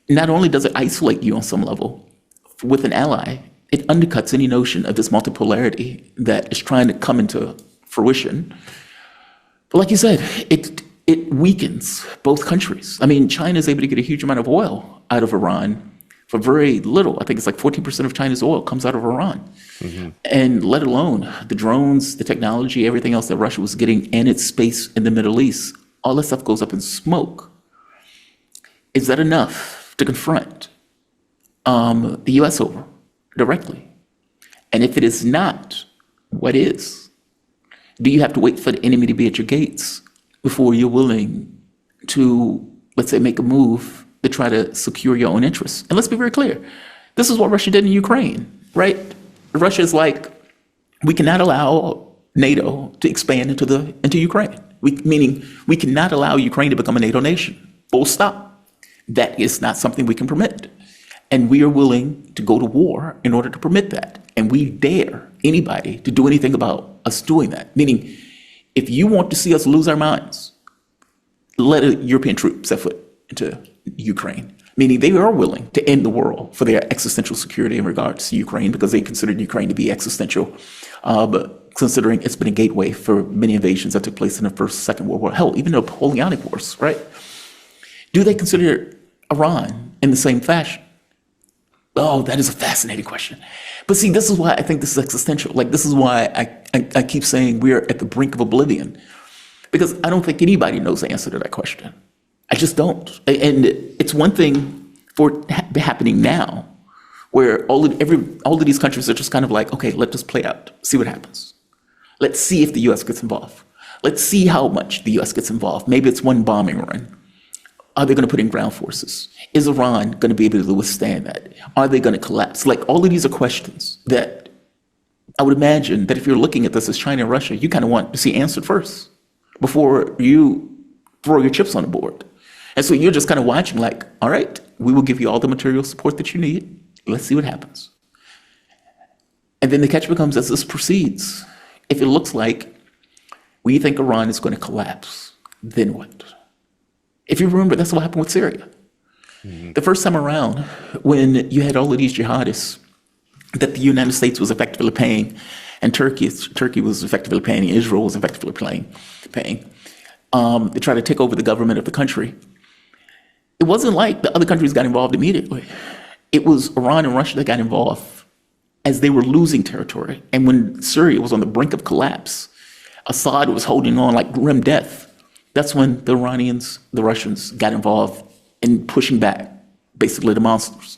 Not only does it isolate you on some level with an ally, it undercuts any notion of this multipolarity that is trying to come into fruition. But like you said, it weakens both countries. I mean, China is able to get a huge amount of oil out of Iran for very little. I think it's like 14% of China's oil comes out of Iran. Mm-hmm. And let alone the drones, the technology, everything else that Russia was getting and its space in the Middle East, all that stuff goes up in smoke. Is that enough to confront the U.S. over directly? And if it is not, what is? Do you have to wait for the enemy to be at your gates before you're willing to, let's say, make a move to try to secure your own interests? And let's be very clear. This is what Russia did in Ukraine, right? Russia is like, we cannot allow NATO to expand into Ukraine. Meaning we cannot allow Ukraine to become a NATO nation. Full stop. That is not something we can permit. And we are willing to go to war in order to permit that. And we dare anybody to do anything about us doing that. Meaning, if you want to see us lose our minds, let European troops set foot into Ukraine. Meaning they are willing to end the world for their existential security in regards to Ukraine because they considered Ukraine to be existential, but considering it's been a gateway for many invasions that took place in the First, Second World War, hell, even the Napoleonic Wars, right? Do they consider Iran in the same fashion? Oh, that is a fascinating question. But see, this is why I think this is existential. Like, this is why I keep saying we're at the brink of oblivion. Because I don't think anybody knows the answer to that question. I just don't. And it's one thing for it happening now, where all of these countries are just kind of like, okay, let this play out, see what happens. Let's see if the U.S. gets involved. Let's see how much the U.S. gets involved. Maybe it's one bombing run. Are they going to put in ground forces? Is Iran going to be able to withstand that? Are they going to collapse? Like, all of these are questions that I would imagine that if you're looking at this as China and Russia, you kind of want to see answered first before you throw your chips on the board. And so you're just kind of watching like, all right, we will give you all the material support that you need. Let's see what happens. And then the catch becomes, as this proceeds, if it looks like we think Iran is going to collapse, then what? If you remember, that's what happened with Syria. The first time around, when you had all of these jihadists that the United States was effectively paying, and Turkey was effectively paying, Israel was effectively paying, they tried to take over the government of the country. It wasn't like the other countries got involved immediately. It was Iran and Russia that got involved as they were losing territory. And when Syria was on the brink of collapse, Assad was holding on like grim death. That's when the Iranians, the Russians got involved in pushing back, basically the monsters.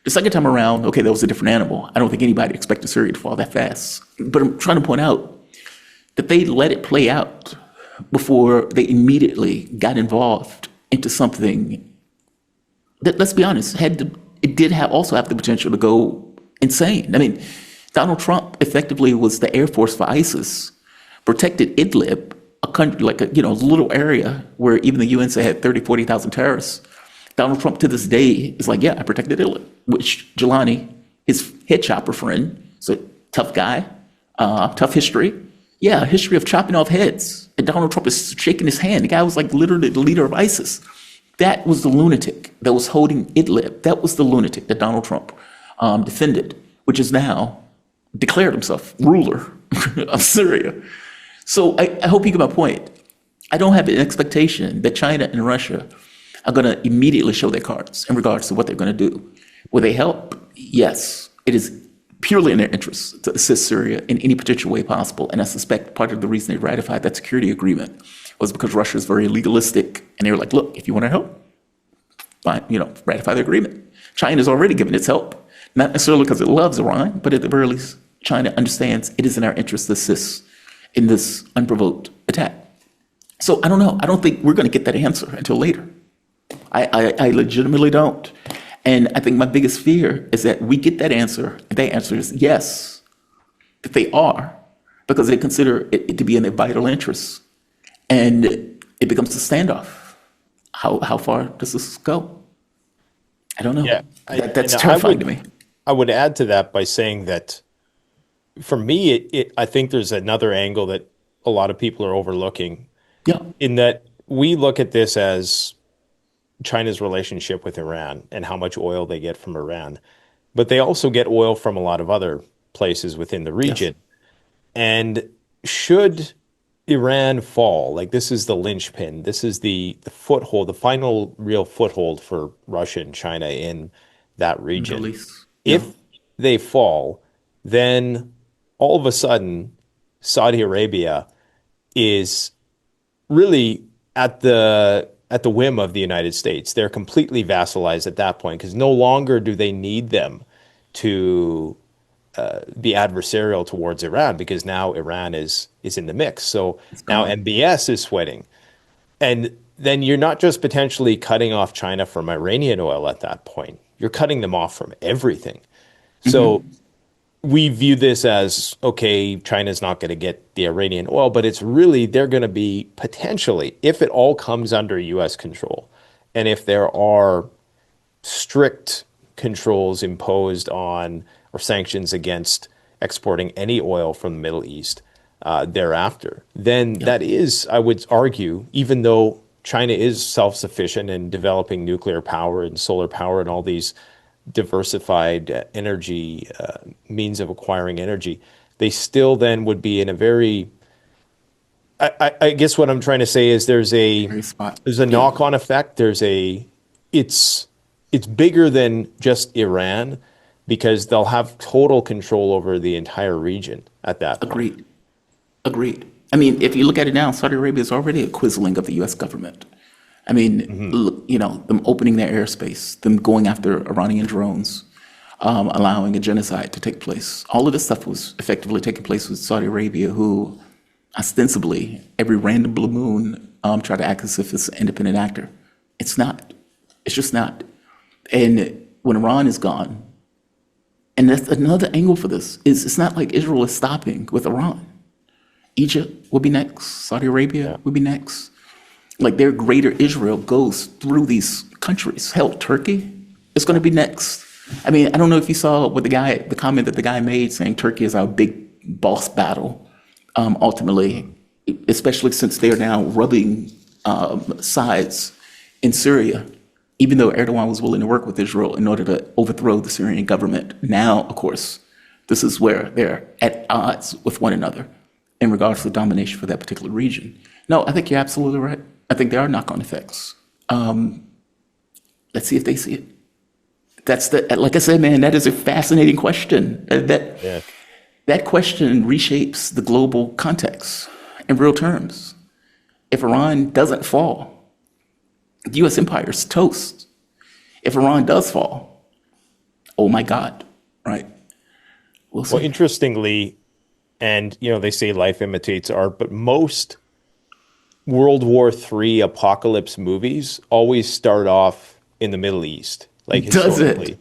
The second time around, okay, that was a different animal. I don't think anybody expected Syria to fall that fast. But I'm trying to point out that they let it play out before they immediately got involved into something that, let's be honest, also have the potential to go insane. I mean, Donald Trump effectively was the Air Force for ISIS, protected Idlib, a country like a little area where even the UN said had 30, 40,000 terrorists. Donald Trump to this day is like, yeah, I protected Idlib, which Jelani, his head chopper friend, is a tough guy, tough history. Yeah, a history of chopping off heads. And Donald Trump is shaking his hand. The guy was like literally the leader of ISIS. That was the lunatic that was holding Idlib. That was the lunatic that Donald Trump defended, which has now declared himself ruler of Syria. So I hope you get my point. I don't have an expectation that China and Russia are going to immediately show their cards in regards to what they're going to do. Will they help? Yes. It is purely in their interest to assist Syria in any potential way possible. And I suspect part of the reason they ratified that security agreement was because Russia is very legalistic. And they were like, look, if you want to help, fine, ratify the agreement. China's already given its help, not necessarily because it loves Iran, but at the very least, China understands it is in our interest to assist in this unprovoked attack. So I don't know. I don't think we're going to get that answer until later. I legitimately don't. And I think my biggest fear is that we get that answer, and that answer is yes, that they are, because they consider it to be in their vital interests. And it becomes a standoff. How far does this go? I don't know. Yeah, that's terrifying to me. I would add to that by saying that for me, I think there's another angle that a lot of people are overlooking. Yeah. In that we look at this as China's relationship with Iran and how much oil they get from Iran. But they also get oil from a lot of other places within the region. Yes. And should Iran fall, like this is the linchpin, this is the foothold, the final real foothold for Russia and China in that region. If they fall, then all of a sudden Saudi Arabia is really at the whim of the United States. They're completely vassalized at that point because no longer do they need them to be adversarial towards Iran because now Iran is in the mix. So now MBS is sweating. And then you're not just potentially cutting off China from Iranian oil at that point. You're cutting them off from everything. So we view this as, okay, China's not going to get the Iranian oil, but it's really, they're going to be potentially, if it all comes under US control, and if there are strict controls imposed on or sanctions against exporting any oil from the Middle East thereafter, then that is, I would argue, even though China is self-sufficient in developing nuclear power and solar power and all these diversified energy means of acquiring energy, they still then would be in a very, I guess what I'm trying to say is there's a knock-on effect. It's bigger than just Iran, because they'll have total control over the entire region at that point. Agreed. I mean, if you look at it now, Saudi Arabia is already a quisling of the U.S. government. I mean, look, them opening their airspace, them going after Iranian drones, allowing a genocide to take place. All of this stuff was effectively taking place with Saudi Arabia, who ostensibly, every random blue moon, try to act as if it's an independent actor. It's not. It's just not. And when Iran is gone, and that's another angle for this, is it's not like Israel is stopping with Iran. Egypt will be next. Saudi Arabia will be next. Like, their greater Israel goes through these countries. Hell, Turkey is going to be next. I mean, I don't know if you saw what the comment that the guy made, saying Turkey is our big boss battle. Ultimately, especially since they are now rubbing sides in Syria, even though Erdogan was willing to work with Israel in order to overthrow the Syrian government. Now, of course, this is where they're at odds with one another in regards to domination for that particular region. No, I think you're absolutely right. I think there are knock-on effects. Let's see if they see it. That's like I said, man, that is a fascinating question. That question reshapes the global context in real terms. If Iran doesn't fall, the U.S. empire's toast. If Iran does fall, oh my God, right? We'll see. Well, interestingly, and they say life imitates art, but most World War III apocalypse movies always start off in the Middle East. Like, historically. Does it?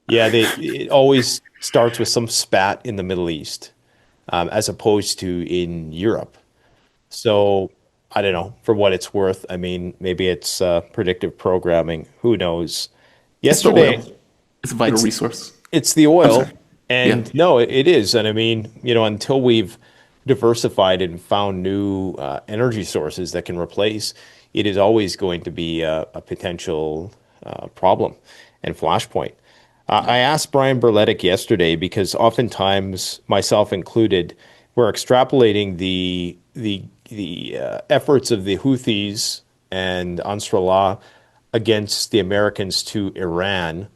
Yeah, it always starts with some spat in the Middle East, as opposed to in Europe. So I don't know, for what it's worth. I mean, maybe it's predictive programming. Who knows? Yesterday, it's a vital resource. It's the oil. And no, it is. And I mean, until we've diversified and found new energy sources that can replace, it is always going to be a potential problem and flashpoint. I asked Brian Berletic yesterday, because oftentimes, myself included, we're extrapolating the efforts of the Houthis and Ansarallah against the Americans to Iran,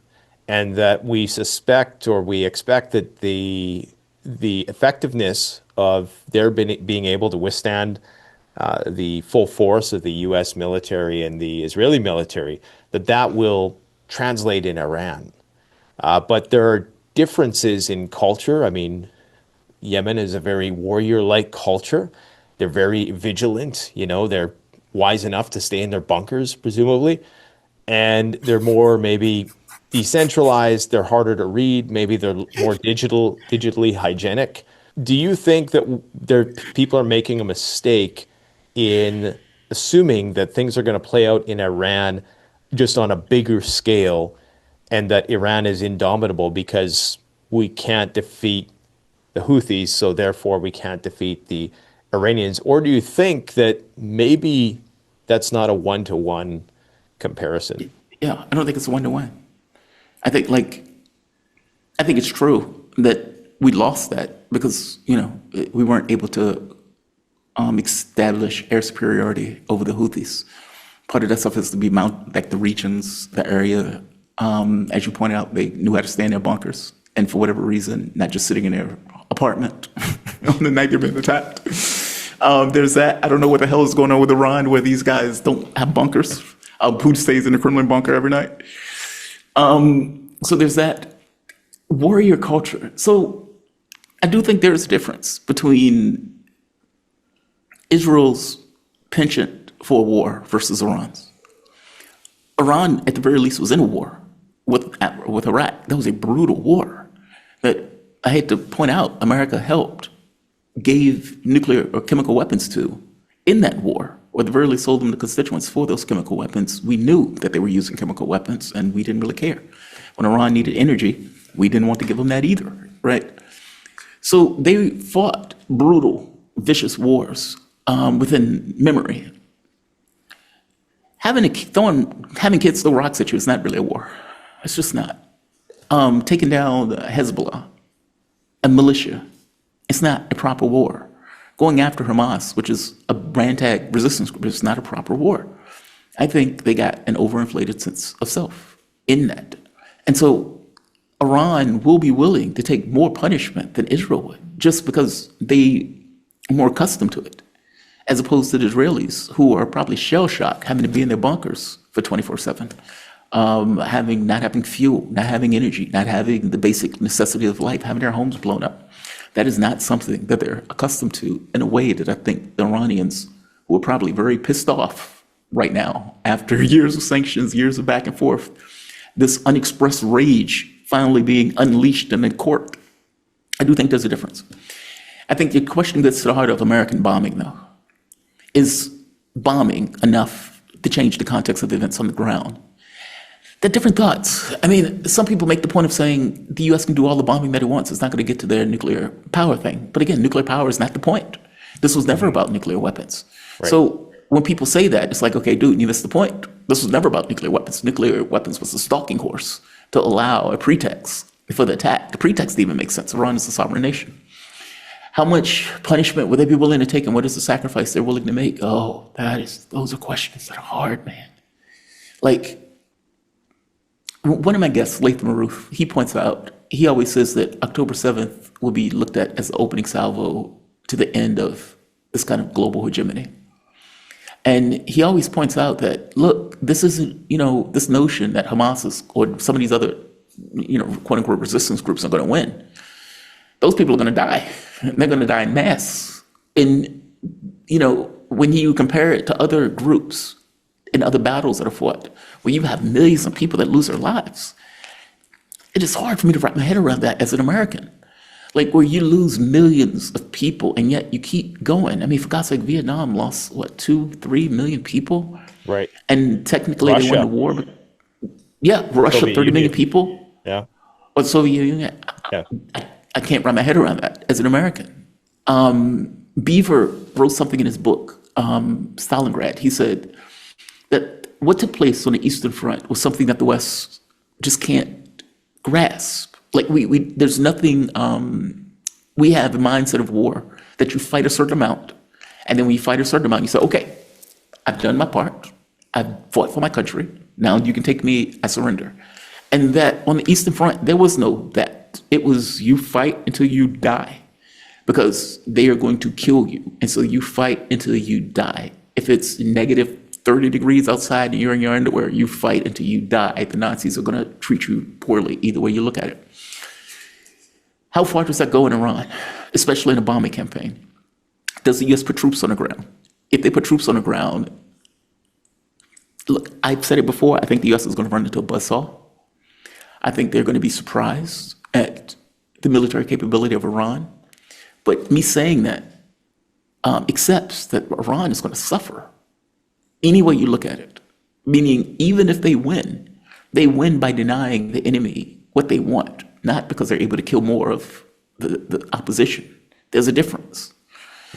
and that we suspect or we expect that the effectiveness of their being able to withstand the full force of the U.S. military and the Israeli military, that will translate in Iran. But there are differences in culture. I mean, Yemen is a very warrior-like culture. They're very vigilant. They're wise enough to stay in their bunkers, presumably. And they're more maybe decentralized. They're harder to read. Maybe they're more digitally hygienic. Do you think that people are making a mistake in assuming that things are going to play out in Iran just on a bigger scale, and that Iran is indomitable because we can't defeat the Houthis, so therefore we can't defeat the Iranians? Or do you think that maybe that's not a one-to-one comparison? Yeah, I don't think it's a one-to-one. I think it's true that we lost that because, we weren't able to establish air superiority over the Houthis. Part of that stuff is to be like the regions, the area. As you pointed out, they knew how to stay in their bunkers, and for whatever reason, not just sitting in their apartment on the night they've been attacked. There's that. I don't know what the hell is going on with Iran, where these guys don't have bunkers. Putin stays in the Kremlin bunker every night. So there's that warrior culture. So I do think there's a difference between Israel's penchant for a war versus Iran's. Iran, at the very least, was in a war with Iraq. That was a brutal war that I hate to point out, America helped, gave nuclear or chemical weapons to in that war, or at the very least sold them to constituents for those chemical weapons. We knew that they were using chemical weapons, and we didn't really care. When Iran needed energy, we didn't want to give them that either, right? So they fought brutal, vicious wars within memory. Having kids throw rocks at you is not really a war. It's just not. Taking down the Hezbollah, a militia, it's not a proper war. Going after Hamas, which is a ragtag resistance group, is not a proper war. I think they got an overinflated sense of self in that. And so Iran will be willing to take more punishment than Israel would, just because they are more accustomed to it, as opposed to the Israelis, who are probably shell-shocked, having to be in their bunkers for 24/7, not having fuel, not having energy, not having the basic necessity of life, having their homes blown up. That is not something that they're accustomed to in a way that I think the Iranians, who are probably very pissed off right now after years of sanctions, years of back and forth, this unexpressed rage finally being unleashed in a court. I do think there's a difference. I think the question gets to the heart of American bombing, though. Is bombing enough to change the context of the events on the ground? They're different thoughts. I mean, some people make the point of saying the U.S. can do all the bombing that it wants. It's not going to get to their nuclear power thing. But again, nuclear power is not the point. This was never about nuclear weapons. Right. So when people say that, it's like, okay, dude, you missed the point. This was never about nuclear weapons. Nuclear weapons was a stalking horse to allow a pretext for the attack. The pretext even makes sense. Iran is a sovereign nation. How much punishment would they be willing to take, and what is the sacrifice they're willing to make? Oh, those are questions that are hard, man. Like, one of my guests, Latham Aroof, he points out, he always says that October 7th will be looked at as the opening salvo to the end of this kind of global hegemony. And he always points out that, look, this isn't, this notion that Hamas is, or some of these other, quote unquote resistance groups are going to win. Those people are going to die. They're going to die in mass. And, when you compare it to other groups in other battles that are fought, where you have millions of people that lose their lives, it is hard for me to wrap my head around that as an American. Like, where you lose millions of people and yet you keep going. I mean, for God's sake, Vietnam lost, 2-3 million people? Right. And technically Russia. They won the war. But yeah, Russia, Soviet 30 million Union. people. Yeah. Or the Soviet Union. Yeah. I can't wrap my head around that as an American. Beaver wrote something in his book, Stalingrad. He said that what took place on the Eastern Front was something that the West just can't grasp. Like, there's nothing, we have a mindset of war that you fight a certain amount, and then when you fight a certain amount, you say, okay, I've done my part. I've fought for my country. Now you can take me, I surrender. And that on the Eastern Front, there was no that. It was you fight until you die, because they are going to kill you. And so you fight until you die. If it's negative 30 degrees outside and you're in your underwear, you fight until you die. The Nazis are going to treat you poorly, either way you look at it. How far does that go in Iran, especially in a bombing campaign? Does the U.S. put troops on the ground? If they put troops on the ground, look, I've said it before, I think the U.S. is going to run into a buzzsaw. I think they're going to be surprised at the military capability of Iran. But me saying that accepts that Iran is going to suffer any way you look at it. Meaning, even if they win by denying the enemy what they want, not because they're able to kill more of the opposition. There's a difference.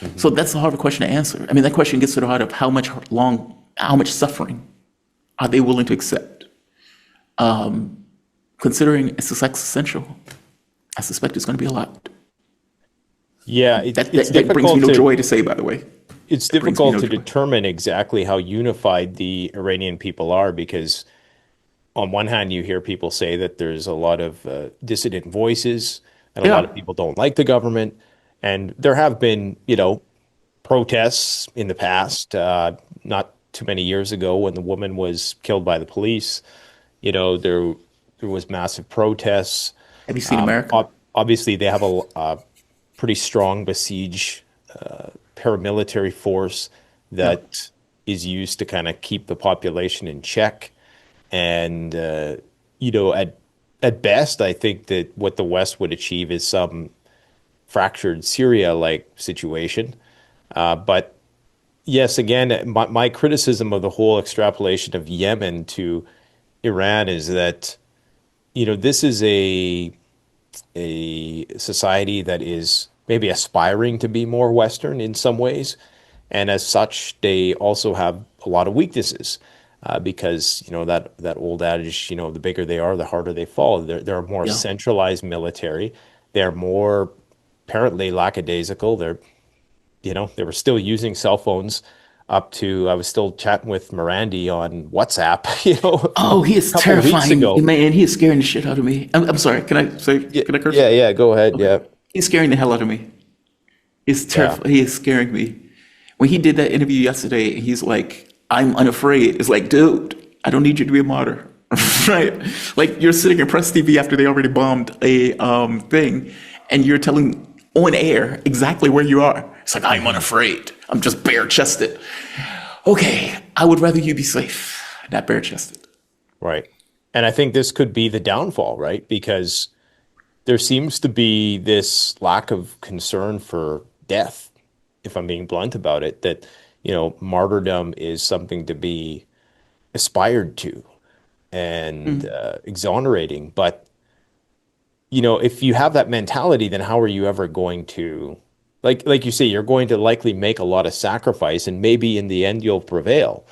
Mm-hmm. So that's a harder question to answer. I mean, that question gets to the heart of how much suffering are they willing to accept? Considering it's existential, I suspect it's going to be a lot. Yeah, that brings me no joy to say, by the way. It's difficult to determine exactly how unified the Iranian people are, because on one hand, you hear people say that there's a lot of dissident voices, and a lot of people don't like the government. And there have been, protests in the past, not too many years ago, when the woman was killed by the police. There was massive protests. Have you seen America? Obviously, they have a pretty strong besiege paramilitary force that is used to kind of keep the population in check. And, at best, I think that what the West would achieve is some fractured Syria-like situation. But yes, again, my criticism of the whole extrapolation of Yemen to Iran is that, this is a society that is maybe aspiring to be more Western in some ways. And as such, they also have a lot of weaknesses because, that old adage, the bigger they are, the harder they fall. They're a more Yeah. centralized military. They're more apparently lackadaisical. They were still using cell phones up to, I was still chatting with Morandi on WhatsApp, Oh, he is a couple weeks terrifying, ago. man. He is scaring the shit out of me. I'm sorry. Can I say? Yeah, Can I curse? yeah, go ahead. Yeah. He's scaring the hell out of me. He's Yeah. terrifying. He is scaring me. When he did that interview yesterday, he's like, "I'm unafraid." It's like, dude, I don't need you to be a martyr, right? Like you're sitting in press TV after they already bombed a thing, and you're telling on air exactly where you are. It's like, I'm unafraid. I'm just bare chested. Okay, I would rather you be safe, not bare chested. Right. And I think this could be the downfall, right? Because there seems to be this lack of concern for death, if I'm being blunt about it, that, martyrdom is something to be aspired to and exonerating. But, if you have that mentality, then how are you ever going to, like you say, you're going to likely make a lot of sacrifice and maybe in the end you'll prevail.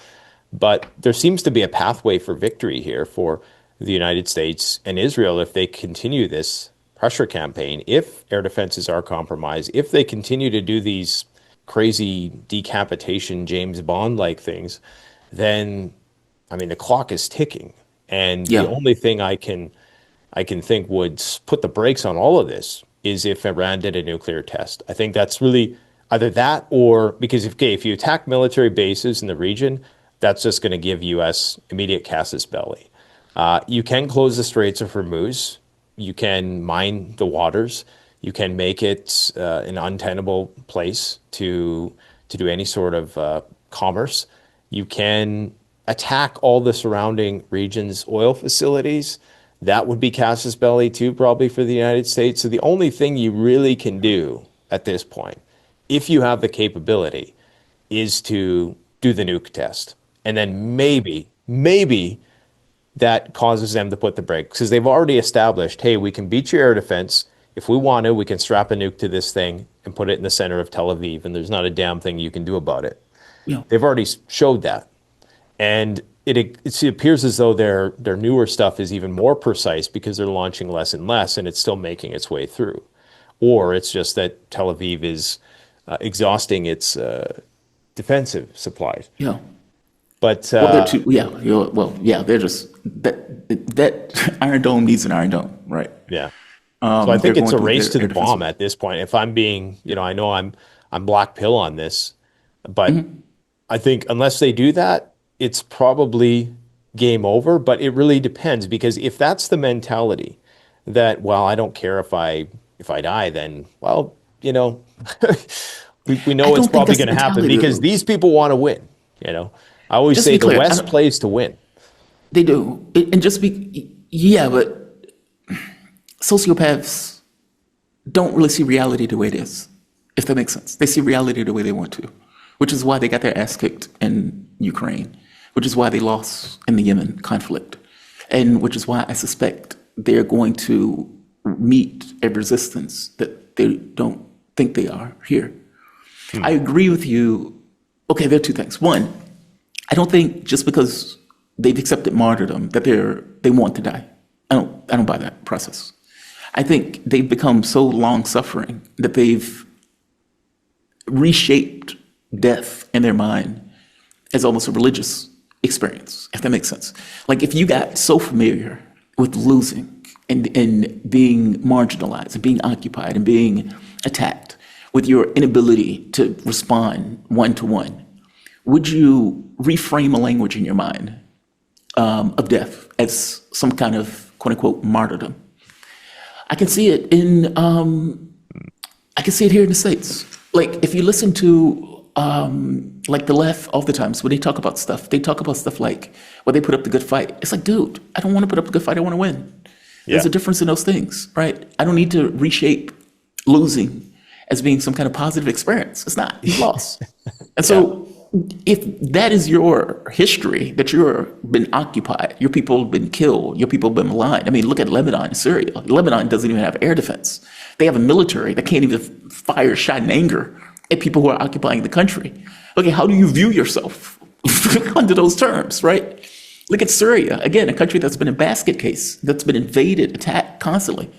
But there seems to be a pathway for victory here for the United States and Israel if they continue this pressure campaign, if air defenses are compromised, if they continue to do these crazy decapitation James Bond-like things, then, the clock is ticking. And Yeah. the only thing I can think would put the brakes on all of this is if Iran did a nuclear test. I think that's really either that or because if you attack military bases in the region, that's just going to give U.S. immediate casus belli. You can close the Straits of Hormuz. You can mine the waters. You can make it an untenable place to do any sort of commerce. You can attack all the surrounding region's oil facilities. That would be casus belli too, probably for the United States. So the only thing you really can do at this point, if you have the capability, is to do the nuke test. And then maybe that causes them to put the brakes because they've already established, hey, we can beat your air defense. If we want to, we can strap a nuke to this thing and put it in the center of Tel Aviv, and there's not a damn thing you can do about it. Yeah. They've already showed that. And it appears as though their newer stuff is even more precise because they're launching less and less, and it's still making its way through. Or it's just that Tel Aviv is exhausting its defensive supplies. Yeah. But Well, they're too. Yeah. They're just that Iron Dome needs an Iron Dome, right? yeah. So I think they're it's a going through race to their the defensive- bomb at this point. If I'm being, I know I'm black pill on this, but I think unless they do that, it's probably game over. But it really depends because if that's the mentality that, well, I don't care if I die, then we know I it's don't think probably that's the going to happen mentality, because though. these people want to win. I always Just say be the clear, I West don't- plays to win. They do, and just be but sociopaths don't really see reality the way it is, if that makes sense. They see reality the way they want to, which is why they got their ass kicked in Ukraine, which is why they lost in the Yemen conflict, and which is why I suspect they're going to meet a resistance that they don't think they are here. I agree with you. Okay, there are two things. One, I don't think just because they've accepted martyrdom that they want to die. I don't buy that process. I think they've become so long-suffering that they've reshaped death in their mind as almost a religious experience, if that makes sense. Like if you got so familiar with losing and being marginalized and being occupied and being attacked with your inability to respond one-to-one, would you reframe a language in your mind of death as some kind of quote-unquote martyrdom? I can see it I can see it here in the States. Like if you listen to like the left all the times when they talk about stuff like, well, they put up the good fight. It's like, dude, I don't want to put up a good fight. I want to win. There's Yeah. a difference in those things, right? I don't need to reshape losing as being some kind of positive experience. It's not. You lost. And so if that is your history, that you're been occupied, your people have been killed, your people have been maligned. I mean, look at Lebanon and Syria. Lebanon doesn't even have air defense. They have a military that can't even fire a shot in anger at people who are occupying the country. Okay, how do you view yourself under those terms, right? Look at Syria, again, a country that's been a basket case, that's been invaded, attacked constantly.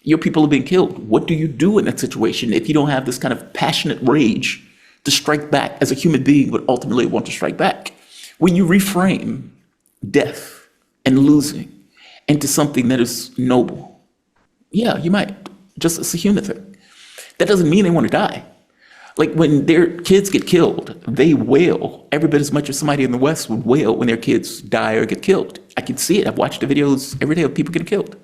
Your people have been killed. What do you do in that situation if you don't have this kind of passionate rage to strike back as a human being would ultimately want to strike back? When you reframe death and losing into something that is noble, yeah, you might, just as a human thing. That doesn't mean they want to die. Like when their kids get killed, they wail every bit as much as somebody in the West would wail when their kids die or get killed. I can see it. I've watched the videos every day of people getting killed.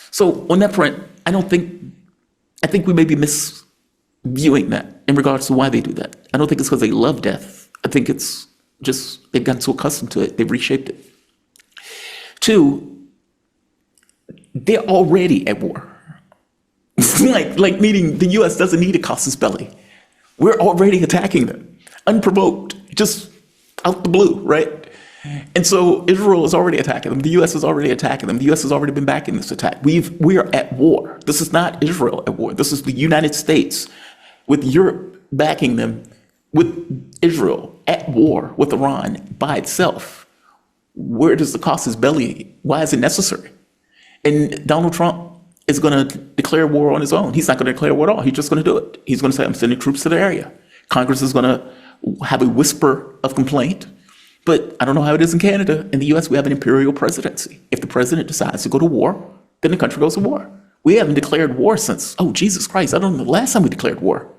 So on that front, I think we may be misviewing that in regards to why they do that. I don't think it's because they love death. I think it's just they've gotten so accustomed to it, they've reshaped it. Two, they're already at war. like meaning the U.S. doesn't need a casus belli. We're already attacking them, unprovoked, just out the blue, right? And so Israel is already attacking them. The U.S. is already attacking them. The U.S. has already been backing this attack. We are at war. This is not Israel at war. This is the United States with Europe backing them, with Israel at war with Iran by itself. Where does the casus belli? Why is it necessary? And Donald Trump is going to declare war on his own. He's not going to declare war at all. He's just going to do it. He's going to say, I'm sending troops to the area. Congress is going to have a whisper of complaint. But I don't know how it is in Canada. In the U.S., we have an imperial presidency. If the president decides to go to war, then the country goes to war. We haven't declared war since, oh, Jesus Christ, I don't know the last time we declared war.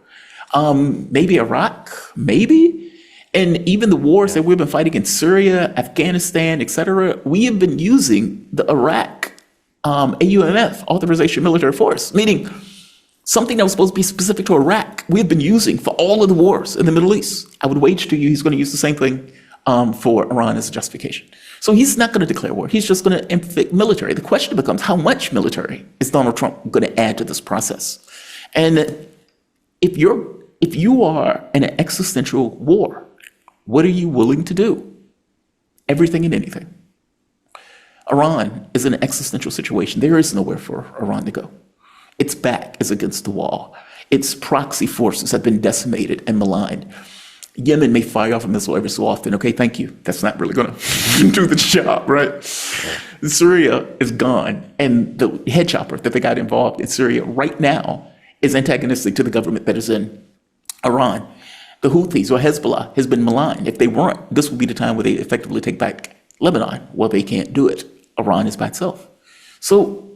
Maybe Iraq, maybe. And even the wars that we've been fighting in Syria, Afghanistan, et cetera, we have been using the Iraq AUMF, Authorization Military Force, meaning something that was supposed to be specific to Iraq, we've been using for all of the wars in the Middle East. I would wager to you he's going to use the same thing for Iran as a justification. So he's not going to declare war. He's just going to inflict military. The question becomes, how much military is Donald Trump going to add to this process? And if you are in an existential war, what are you willing to do? Everything and anything. Iran is in an existential situation. There is nowhere for Iran to go. Its back is against the wall. Its proxy forces have been decimated and maligned. Yemen may fire off a missile every so often. Okay, thank you. That's not really going to do the job, right? Syria is gone. And the head chopper that they got involved in Syria right now is antagonistic to the government that is in Iran. The Houthis or Hezbollah has been maligned. If they weren't, this would be the time where they effectively take back Lebanon. Well, they can't do it. Iran is by itself. So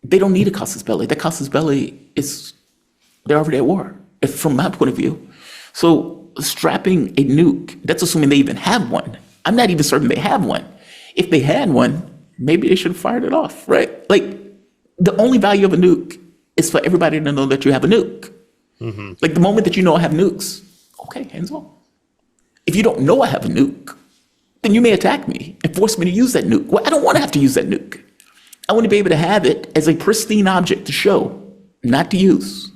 they don't need a casus belli. The casus belli is, they're already at war, from my point of view. So strapping a nuke, that's assuming they even have one. I'm not even certain they have one. If they had one, maybe they should have fired it off, right? Like, the only value of a nuke is for everybody to know that you have a nuke. Mm-hmm. Like, the moment that you know I have nukes, okay, hands on. If you don't know I have a nuke, then you may attack me and force me to use that nuke. Well, I don't want to have to use that nuke. I want to be able to have it as a pristine object to show, not to use.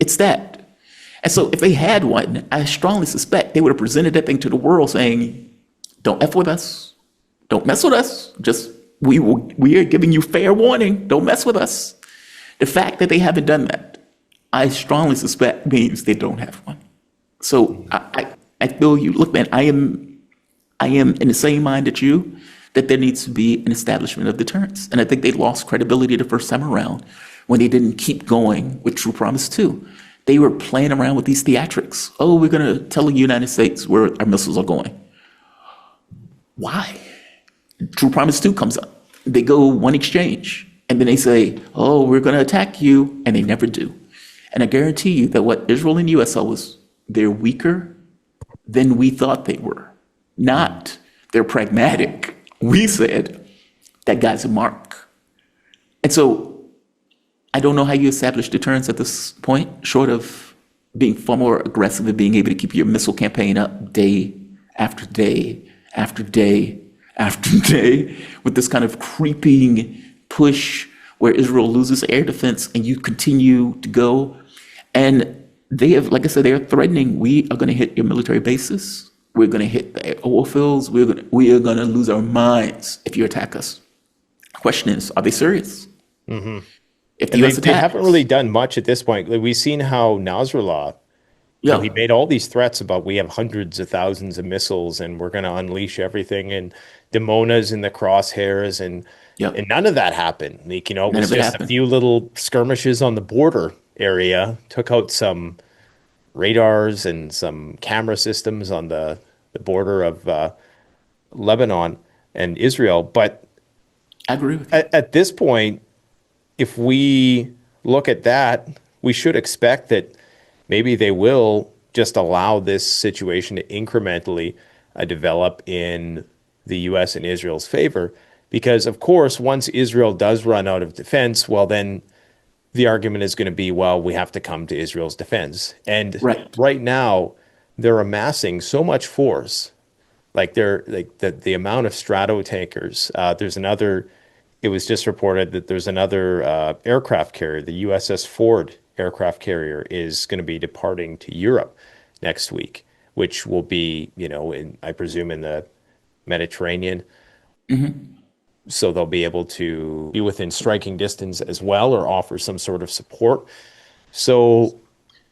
It's that. And so if they had one, I strongly suspect they would have presented that thing to the world saying, don't F with us. Don't mess with us. Just, we are giving you fair warning. Don't mess with us. The fact that they haven't done that, I strongly suspect means they don't have one. So I feel you. Look, man, I am in the same mind that you, that there needs to be an establishment of deterrence. And I think they lost credibility the first time around when they didn't keep going with True Promise 2. They were playing around with these theatrics. Oh, we're going to tell the United States where our missiles are going. Why? True Promise 2 comes up. They go one exchange. And then they say, oh, we're going to attack you. And they never do. And I guarantee you that what Israel and the U.S. saw was they're weaker than we thought they were. Not they're pragmatic. We said that guy's a mark. And so I don't know how you establish deterrence at this point, short of being far more aggressive and being able to keep your missile campaign up day after day after day after day with this kind of creeping push where Israel loses air defense and you continue to go. And they have, like I said, they're threatening, we are going to hit your military bases. We're going to hit the oil fields. We are going to lose our minds if you attack us. The question is, are they serious? Mm-hmm. If the And U.S. they attacks, haven't really done much at this point. Like, we've seen how Nasrallah, he made all these threats about we have hundreds of thousands of missiles and we're going to unleash everything, and Damona's in the crosshairs, and none of that happened. Like, it was just a few little skirmishes on the border area, took out some radars and some camera systems on the border of Lebanon and Israel. But I agree with you. At this point, if we look at that, we should expect that maybe they will just allow this situation to incrementally develop in the U.S. and Israel's favor. Because, of course, once Israel does run out of defense, well, then the argument is going to be, well, we have to come to Israel's defense. And right now, they're amassing so much force. Like, the amount of strato tankers. It was just reported that there's another aircraft carrier, the USS Ford aircraft carrier, is going to be departing to Europe next week, which will be, I presume, in the Mediterranean. Mm-hmm. So they'll be able to be within striking distance as well, or offer some sort of support. So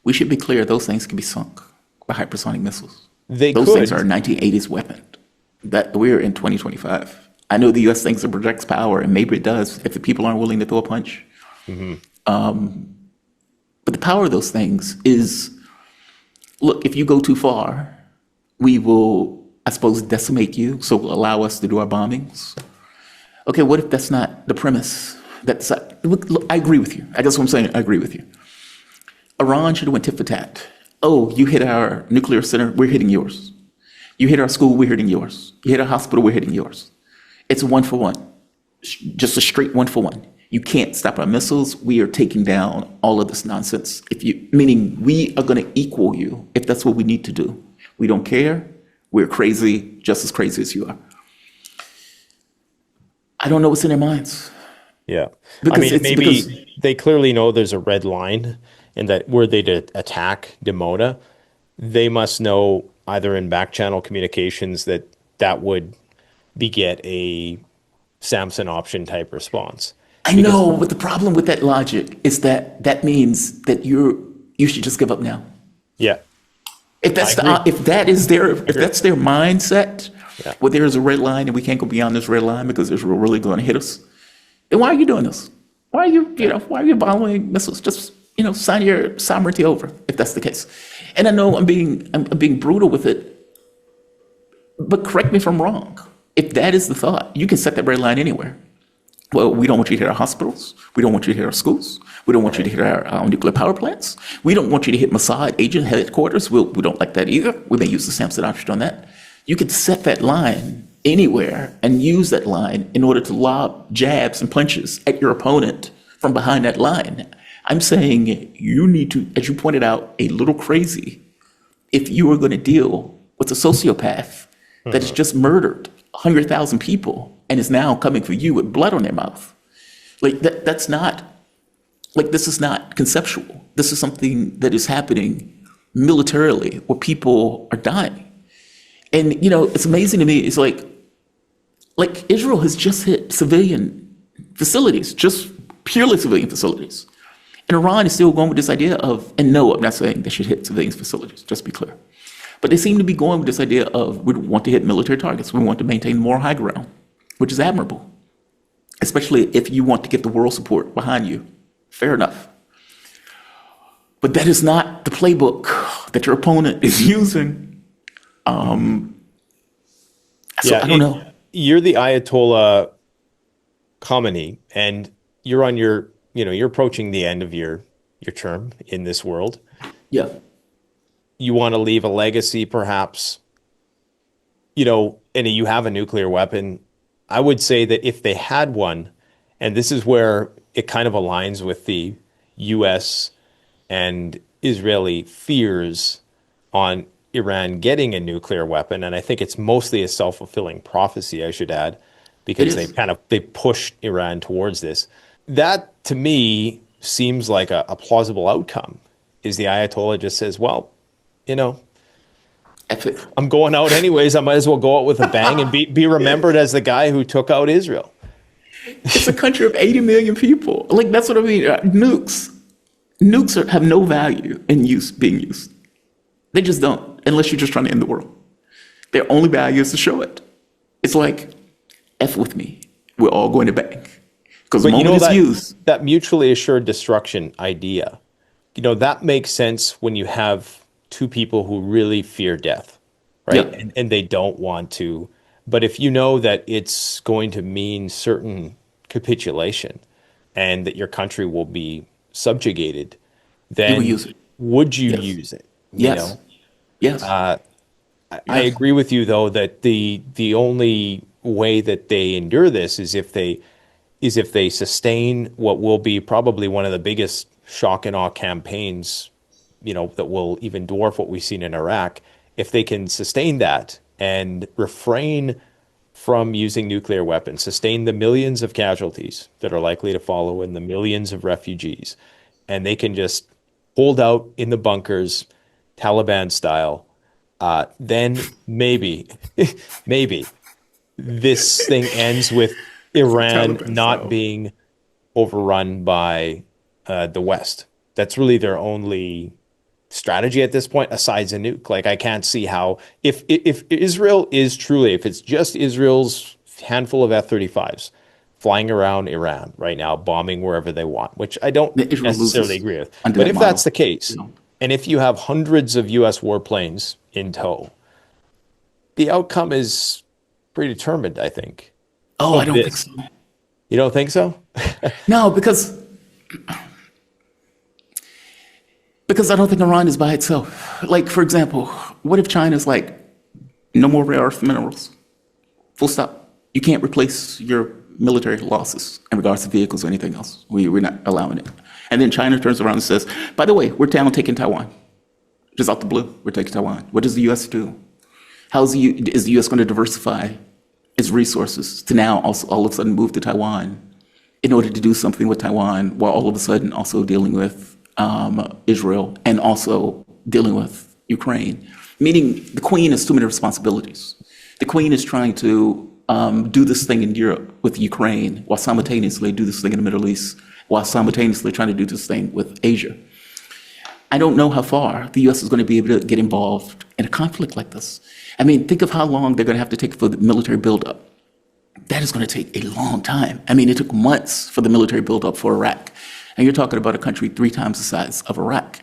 we should be clear, those things can be sunk by hypersonic missiles. Those things are a 1980s weapon. That we're in 2025. I know the U.S. thinks it projects power, and maybe it does if the people aren't willing to throw a punch. Mm-hmm. But the power of those things is, look, if you go too far, we will, I suppose, decimate you, so will allow us to do our bombings. Okay, what if that's not the premise? Look, I agree with you. I guess what I'm saying, I agree with you. Iran should have went tit for tat. Oh, you hit our nuclear center, we're hitting yours. You hit our school, we're hitting yours. You hit our hospital, we're hitting yours. It's a 1-for-1, just a straight 1-for-1. You can't stop our missiles. We are taking down all of this nonsense. Meaning we are going to equal you if that's what we need to do. We don't care. We're crazy, just as crazy as you are. I don't know what's in their minds. Yeah. Maybe they clearly know there's a red line, and that were they to attack Dimona, they must know either in back channel communications that would beget a Samson option type response. I know, but the problem with that logic is that means that you should just give up now. Yeah. If that's their mindset, well, there's a red line and we can't go beyond this red line because Israel really going to hit us, then why are you doing this? Why are you bombing missiles? Just, sign your sovereignty over if that's the case. And I know I'm being brutal with it, but correct me if I'm wrong. If that is the thought, you can set that red line anywhere. Well, we don't want you to hit our hospitals. We don't want you to hit our schools. We don't want you to hit our nuclear power plants. We don't want you to hit Mossad agent headquarters. We don't like that either. We may use the Samson option on that. You could set that line anywhere and use that line in order to lob jabs and punches at your opponent from behind that line. I'm saying you need to, as you pointed out, a little crazy if you are going to deal with a sociopath that has just murdered 100,000 people and is now coming for you with blood on their mouth. Like that's not, like this is not conceptual. This is something that is happening militarily where people are dying. And, it's amazing to me. It's like Israel has just hit civilian facilities, just purely civilian facilities. And Iran is still going with this idea of, and no, I'm not saying they should hit civilian facilities, just be clear. But they seem to be going with this idea of we want to hit military targets. We want to maintain moral high ground, which is admirable, especially if you want to get the world support behind you. Fair enough. But that is not the playbook that your opponent is using. I don't know. You're the Ayatollah Khamenei, and you're on you're approaching the end of your term in this world. Yeah. You want to leave a legacy, perhaps, and you have a nuclear weapon. I would say that if they had one, and this is where it kind of aligns with the U.S. and Israeli fears on Iran getting a nuclear weapon, and I think it's mostly a self-fulfilling prophecy, I should add, because they pushed Iran towards this. that to me seems like a plausible outcome. Is the Ayatollah just says, well, you know, F it. I'm going out anyways. I might as well go out with a bang and be remembered as the guy who took out Israel. It's a country of 80 million people. Like, that's what I mean. Nukes have no value in being used. They just don't, unless you're just trying to end the world. Their only value is to show it. It's like, F with me. We're all going to bang. Because the moment it's used. That mutually assured destruction idea, that makes sense when you have two people who really fear death, right? Yeah. And they don't want to. But if you know that it's going to mean certain capitulation and that your country will be subjugated, then You will use it. would you Yes. use it? Yes. Yes. I agree with you, though, that the only way that they endure this is if they sustain what will be probably one of the biggest shock and awe campaigns, that will even dwarf what we've seen in Iraq. If they can sustain that and refrain from using nuclear weapons, sustain the millions of casualties that are likely to follow and the millions of refugees, and they can just hold out in the bunkers, Taliban style, then maybe this thing ends with Iran Taliban not style. being overrun by the West. That's really their only strategy at this point, aside a nuke. Like, I can't see how, if Israel is truly, if it's just Israel's handful of F-35s flying around Iran right now, bombing wherever they want, which I don't Israel necessarily loses agree with. under But that if model. that's the case, and if you have hundreds of U.S. warplanes in tow, the outcome is predetermined, I think. Oh, I don't think this. so. You don't think so? No, because I don't think Iran is by itself. Like, for example, what if China's like, no more rare earth minerals? Full stop. You can't replace your military losses in regards to vehicles or anything else. We're not allowing it. And then China turns around and says, by the way, we're down taking Taiwan. Just out the blue, we're taking Taiwan. What does the U.S. do? Is the U.S. going to diversify its resources to now also all of a sudden move to Taiwan in order to do something with Taiwan, while all of a sudden also dealing with Israel and also dealing with Ukraine? Meaning the Queen has too many responsibilities. The Queen is trying to do this thing in Europe with Ukraine while simultaneously do this thing in the Middle East, while simultaneously trying to do this thing with Asia. I don't know how far the U.S. is going to be able to get involved in a conflict like this. I mean, think of how long they're going to have to take for the military buildup. That is going to take a long time. I mean, it took months for the military buildup for Iraq. And you're talking about a country 3 times the size of Iraq.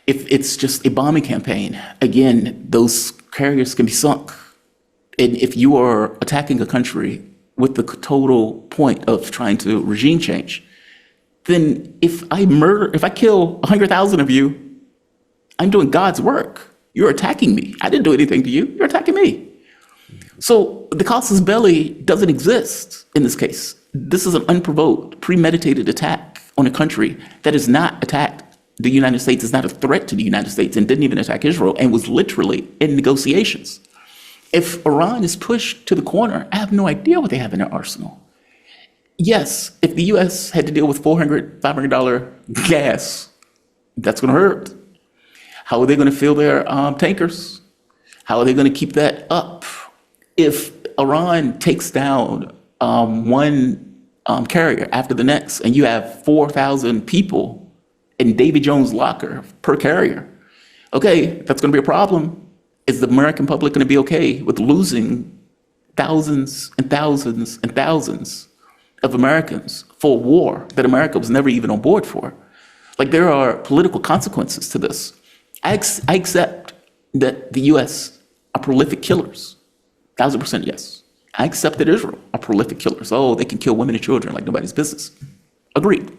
If it's just a bombing campaign, again, those carriers can be sunk. And if you are attacking a country with the total point of trying to regime change, then if I kill 100,000 of you, I'm doing God's work. You're attacking me. I didn't do anything to you. You're attacking me. So the casus belli doesn't exist in this case. This is an unprovoked, premeditated attack on a country that has not attacked the United States, is not a threat to the United States, and didn't even attack Israel, and was literally in negotiations. If Iran is pushed to the corner, I have no idea what they have in their arsenal. Yes, if the U.S. had to deal with $400 gas, that's going to hurt. How are they going to fill their tankers? How are they going to keep that up? If Iran takes down one carrier after the next, and you have 4,000 people in Davy Jones' locker per carrier, okay, that's going to be a problem. Is the American public going to be okay with losing thousands and thousands and thousands of Americans for a war that America was never even on board for? Like, there are political consequences to this. I accept that the U.S. are prolific killers. 1,000% yes. I accept that Israel are prolific killers. Oh, they can kill women and children like nobody's business. Agreed.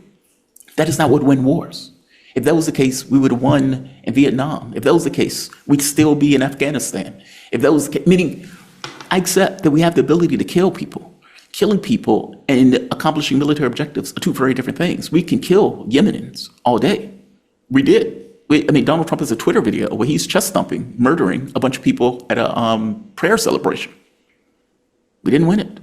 That is not what win wars. If that was the case, we would have won in Vietnam. If that was the case, we'd still be in Afghanistan. If that was the case, meaning I accept that we have the ability to kill people. Killing people and accomplishing military objectives are two very different things. We can kill Yemenis all day. We did. Donald Trump has a Twitter video where he's chest thumping, murdering a bunch of people at a prayer celebration. We didn't win it.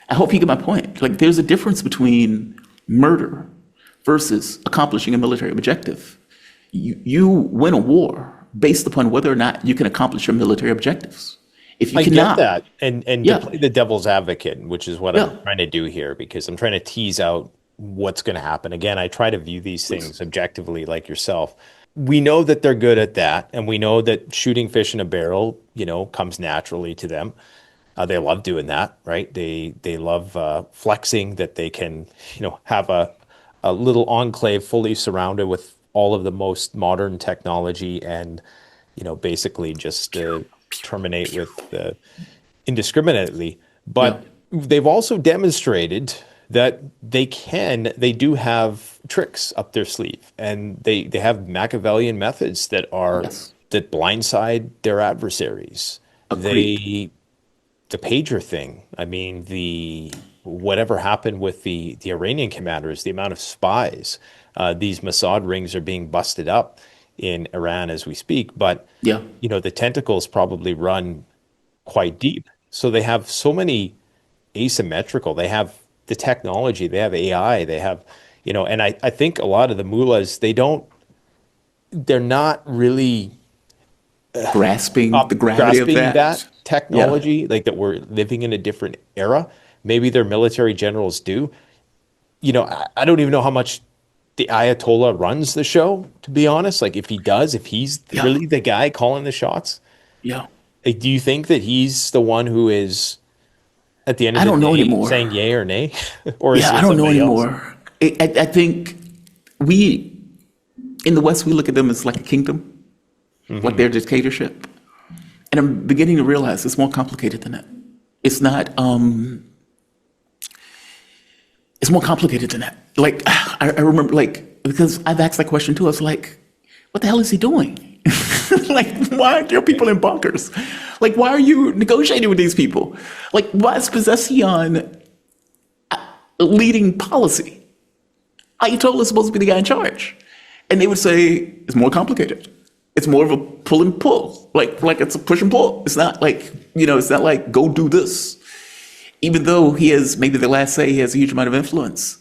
I hope you get my point. Like, there's a difference between murder versus accomplishing a military objective. You win a war based upon whether or not you can accomplish your military objectives. If you I cannot, get that. And yeah, to play the devil's advocate, which is what yeah, I'm trying to do here, because I'm trying to tease out what's going to happen. Again, I try to view these things objectively, like yourself. We know that they're good at that, and we know that shooting fish in a barrel, comes naturally to them. They love doing that, right? They love flexing that they can, have a little enclave fully surrounded with all of the most modern technology and, basically just terminate with indiscriminately. yeah, But they've also demonstrated that they do have tricks up their sleeve, and they have Machiavellian methods yes, that blindside their adversaries. agreed. The pager thing. I mean, whatever happened with the Iranian commanders, the amount of spies, these Mossad rings are being busted up in Iran as we speak. But Yeah, the tentacles probably run quite deep. So they have so many asymmetrical. They have the technology. They have AI. They have, and I think a lot of the mullahs, they're not really grasping the gravity of grasping that that. Yeah, technology, like that we're living in a different era. Maybe their military generals do. I don't even know how much the Ayatollah runs the show, to be honest. Like if he's yeah, really the guy calling the shots, yeah. like, do you think that he's the one who is at the end of I the don't know day anymore. saying yay or nay? Or is Yeah, there I don't know somebody else? anymore. I think we in the West we look at them as like a kingdom, like their dictatorship, and I'm beginning to realize it's more complicated than that. It's not. It's more complicated than that. Like I remember, like because I've asked that question too. I was like, what the hell is he doing? Like, why are there people in bunkers? Like, why are you negotiating with these people? Like, why is Possession leading policy? Ayatollah is supposed to be the guy in charge. And they would say, it's more complicated. It's more of a pull and pull. Like it's a push and pull. It's not like, it's not like go do this. Even though he has, maybe the last say he has a huge amount of influence,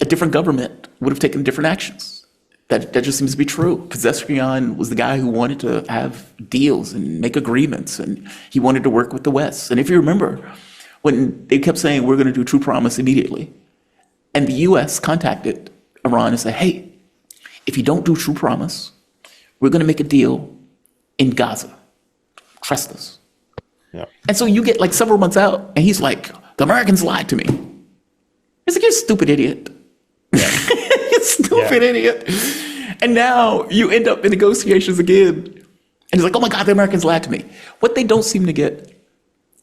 a different government would have taken different actions. That just seems to be true. Possession was the guy who wanted to have deals and make agreements, and he wanted to work with the West. And if you remember, when they kept saying, we're going to do True Promise immediately, and the U.S. contacted Iran and said, hey, if you don't do True Promise, we're going to make a deal in Gaza. Trust us. Yeah. And so you get like several months out, and he's like, the Americans lied to me. It's like, you stupid idiot. You stupid idiot. And now you end up in negotiations again. And he's like, oh my God, the Americans lied to me. What they don't seem to get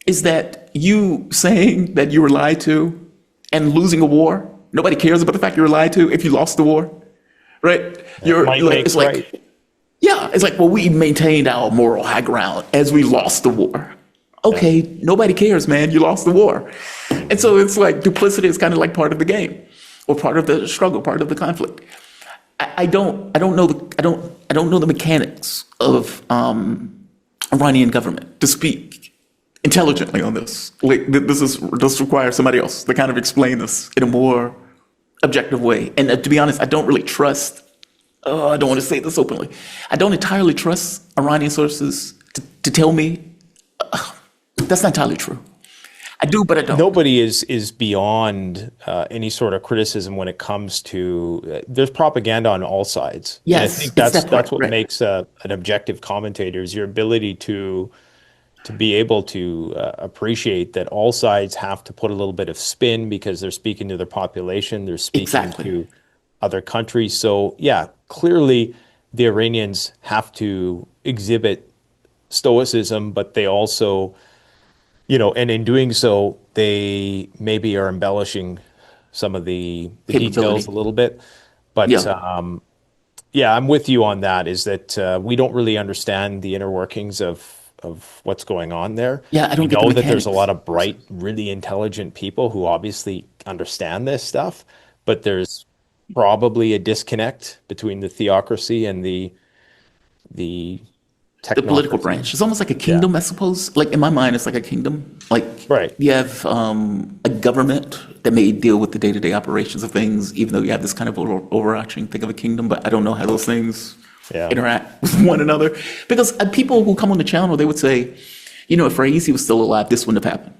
is that you saying that you were lied to and losing a war, nobody cares about the fact you were lied to if you lost the war, right? Might make It's like, right. yeah, it's like, well, we maintained our moral high ground as we lost the war. Okay, nobody cares, man. You lost the war. And so it's like duplicity is kind of like part of the game or part of the struggle, part of the conflict. I don't know the mechanics of Iranian government to speak intelligently on this. Like this requires somebody else to kind of explain this in a more objective way. And to be honest, I don't really trust. I don't want to say this openly. I don't entirely trust Iranian sources to tell me that's not entirely true. I do, but I don't. Nobody is beyond any sort of criticism when it comes to there's propaganda on all sides. And I Yes, think it's that's that part, what right. makes an objective commentator is your ability to be able to appreciate that all sides have to put a little bit of spin because they're speaking to their population, they're speaking Exactly. to other countries. So yeah, clearly the Iranians have to exhibit stoicism, but they also and in doing so, they maybe are embellishing some of the details Capability. a little bit. But Yeah. yeah, I'm with you on that, is that we don't really understand the inner workings of what's going on there. Yeah, I We don't get the know that there's a mechanics. lot of bright, really intelligent people who obviously understand this stuff, but there's probably a disconnect between the theocracy and the the political branch. It's almost like a kingdom, I suppose. Like in my mind, it's like a kingdom. Like you have a government that may deal with the day-to-day operations of things, even though you have this kind of overarching thing of a kingdom. But I don't know how those things interact with one another. Because people who come on the channel, they would say, you know, if Raisi was still alive, this wouldn't have happened.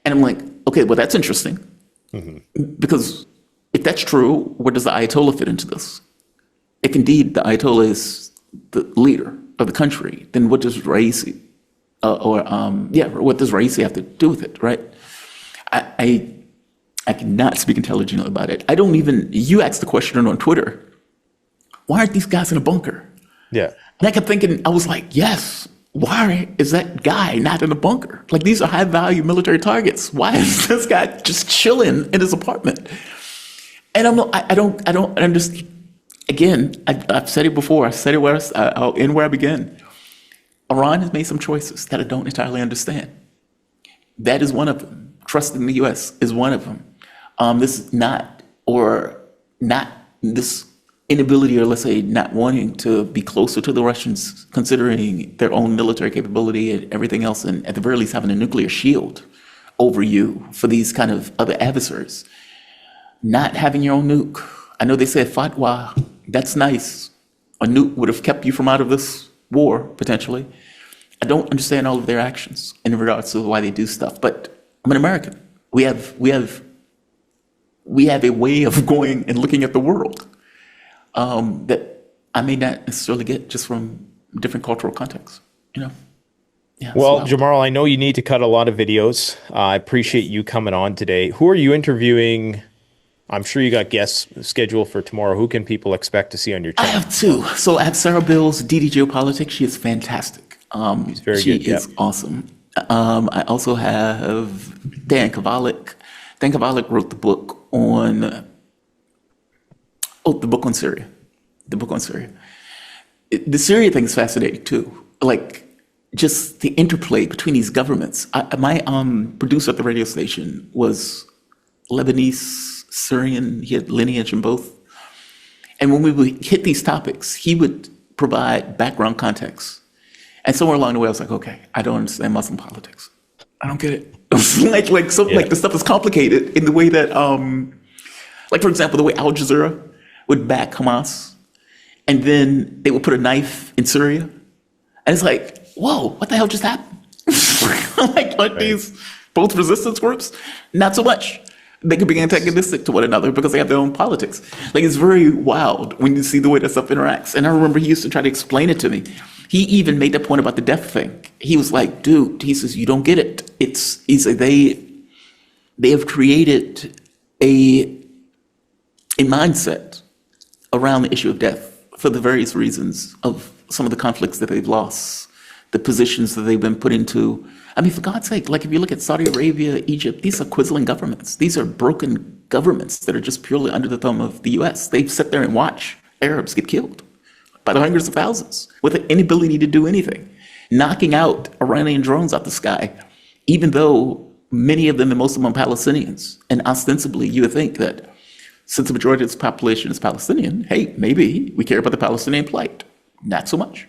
And I'm like, okay, well, that's interesting. Because if that's true, where does the Ayatollah fit into this? If indeed the Ayatollah is the leader of the country, then what does Raisi, what does Raisi have to do with it, right? I cannot speak intelligently about it. You asked the question on Twitter, why aren't these guys in a bunker? Yeah. And I kept thinking, I was like, yes, why is that guy not in a bunker? Like, these are high-value military targets. Why is this guy just chilling in his apartment? And I don't understand. Again, I've said it before. I said it I'll end where I began. Iran has made some choices that I don't entirely understand. That is one of them. Trusting the U.S. is one of them. This inability, or let's say not wanting to be closer to the Russians, considering their own military capability and everything else, and at the very least having a nuclear shield over you for these kind of other adversaries. Not having your own nuke. I know they said fatwa, that's nice. A nuke would have kept you from out of this war, potentially. I don't understand all of their actions in regards to why they do stuff, but I'm an American. We have a way of going and looking at the world that I may not necessarily get just from different cultural contexts, you know? Yeah, well, Jamarl, I know you need to cut a lot of videos. I appreciate you coming on today. Who are you interviewing? I'm sure you got guests scheduled for tomorrow. Who can people expect to see on your channel? I have two. So I have Sarah Bill's DD Geopolitics. She is fantastic. She's very she good. She is awesome. I also have Dan Kovalik. Dan Kovalik wrote the book on Syria. The book on Syria. The Syria thing is fascinating too. Like, just the interplay between these governments. My producer at the radio station was Lebanese, Syrian. He had lineage in both. And when we would hit these topics, he would provide background context. And somewhere along the way, I was like, okay, I don't understand Muslim politics. I don't get it. like the stuff is complicated in the way that, like, for example, the way Al Jazeera would back Hamas, and then they would put a knife in Syria. And it's like, whoa, what the hell just happened? Like these both resistance groups? Not so much. They could be antagonistic to one another because they have their own politics. Like, it's very wild when you see the way that stuff interacts. And I remember he used to try to explain it to me. He even made that point about the death thing. He was like, dude, he says, you don't get it. He's like, they have created a mindset around the issue of death for the various reasons of some of the conflicts that they've lost, the positions that they've been put into. I mean, for God's sake, like, if you look at Saudi Arabia, Egypt, these are quisling governments. These are broken governments that are just purely under the thumb of the U.S. They sit there and watch Arabs get killed by the hundreds of thousands with an inability to do anything, knocking out Iranian drones out the sky, even though many of them and most of them are Palestinians. And ostensibly, you would think that since the majority of this population is Palestinian, hey, maybe we care about the Palestinian plight. Not so much.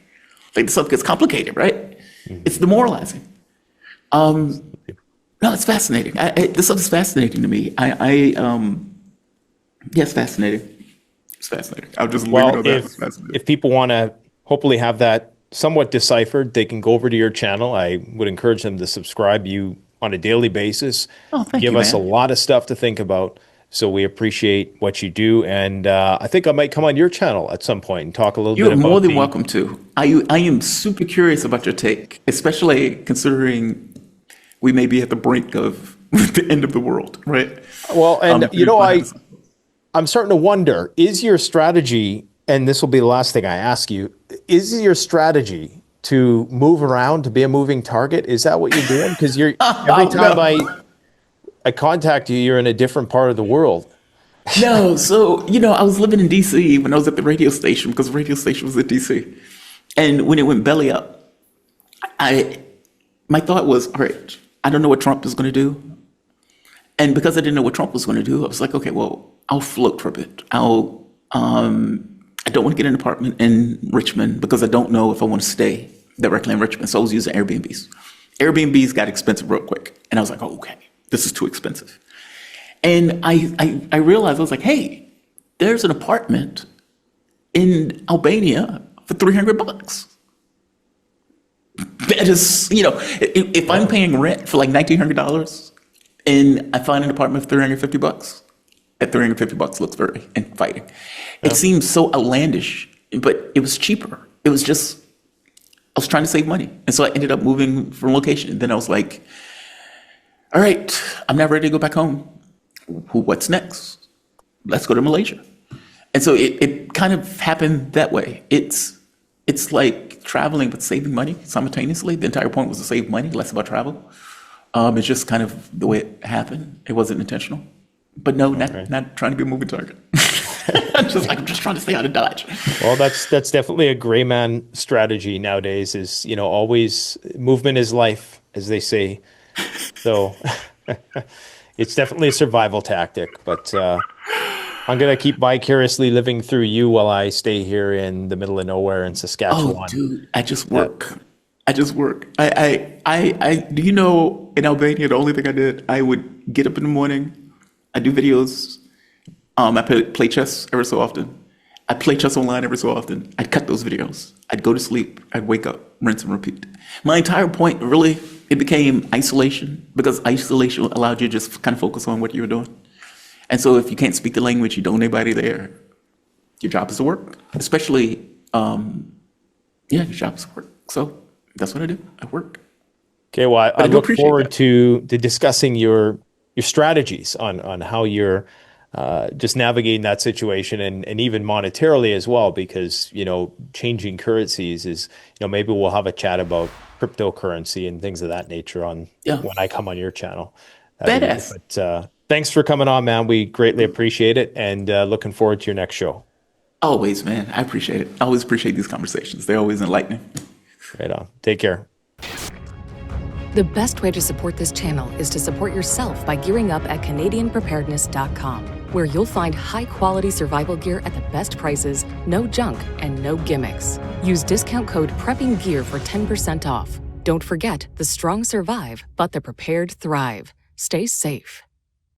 Like, the stuff gets complicated, right? Mm-hmm. It's demoralizing. No, it's fascinating. This stuff is fascinating to me. It's fascinating. It's fascinating. I'll just leave it on that. If people want to hopefully have that somewhat deciphered, they can go over to your channel. I would encourage them to subscribe you on a daily basis. Oh, thank Give you, us man. a lot of stuff to think about. So we appreciate what you do. And I think I might come on your channel at some point and talk a little bit about You're more than welcome to. I am super curious about your take, especially considering we may be at the brink of the end of the world, right? Well, and I'm starting to wonder, is your strategy, and this will be the last thing I ask you, is your strategy to move around, to be a moving target? Is that what you're doing? Because every time I contact you, you're in a different part of the world. No, so, I was living in D.C. when I was at the radio station, because the radio station was in D.C. And when it went belly up, my thought was, all right, I don't know what Trump is going to do. And because I didn't know what Trump was going to do, I was like, okay, well, I'll float for a bit. I I don't want to get an apartment in Richmond because I don't know if I want to stay directly in Richmond. So I was using Airbnbs. Airbnbs got expensive real quick. And I was like, oh, okay, this is too expensive. And I realized, I was like, hey, there's an apartment in Albania for $300. That is, if I'm paying rent for like $1,900 and I find an apartment for $350, that $350 looks very inviting. It seems so outlandish, but it was cheaper. It was just, I was trying to save money. And so I ended up moving from location. Then I was like, all right, I'm not ready to go back home. What's next? Let's go to Malaysia. And so it kind of happened that way. It's like traveling but saving money simultaneously. The entire point was to save money, less about travel. It's just kind of the way it happened. It wasn't intentional. But no, not trying to be a moving target. I'm just trying to stay out of Dodge. Well, that's definitely a gray man strategy nowadays. Is always movement is life, as they say. So it's definitely a survival tactic. But I'm gonna keep vicariously living through you while I stay here in the middle of nowhere in Saskatchewan. Oh, dude, I just work. I do you know, in Albania, the only thing I did, I would get up in the morning, I do videos. I play chess every so often. I play chess online every so often. I'd cut those videos. I'd go to sleep. I'd wake up, rinse and repeat. My entire point, really, it became isolation, because isolation allowed you to just kind of focus on what you were doing. And so if you can't speak the language, you don't know anybody there, your job is to work. Especially, your job is to work. So that's what I do. I work. Okay, well, I look forward that. to discussing your strategies on how you're just navigating that situation, and even monetarily as well, because changing currencies is, maybe we'll have a chat about cryptocurrency and things of that nature when I come on your channel. Badass. But thanks for coming on, man. We greatly appreciate it, and looking forward to your next show. Always, man. I appreciate it. I always appreciate these conversations. They're always enlightening. Right on. Take care. The best way to support this channel is to support yourself by gearing up at CanadianPreparedness.com, where you'll find high-quality survival gear at the best prices, no junk, and no gimmicks. Use discount code PREPPINGGEAR for 10% off. Don't forget, the strong survive, but the prepared thrive. Stay safe.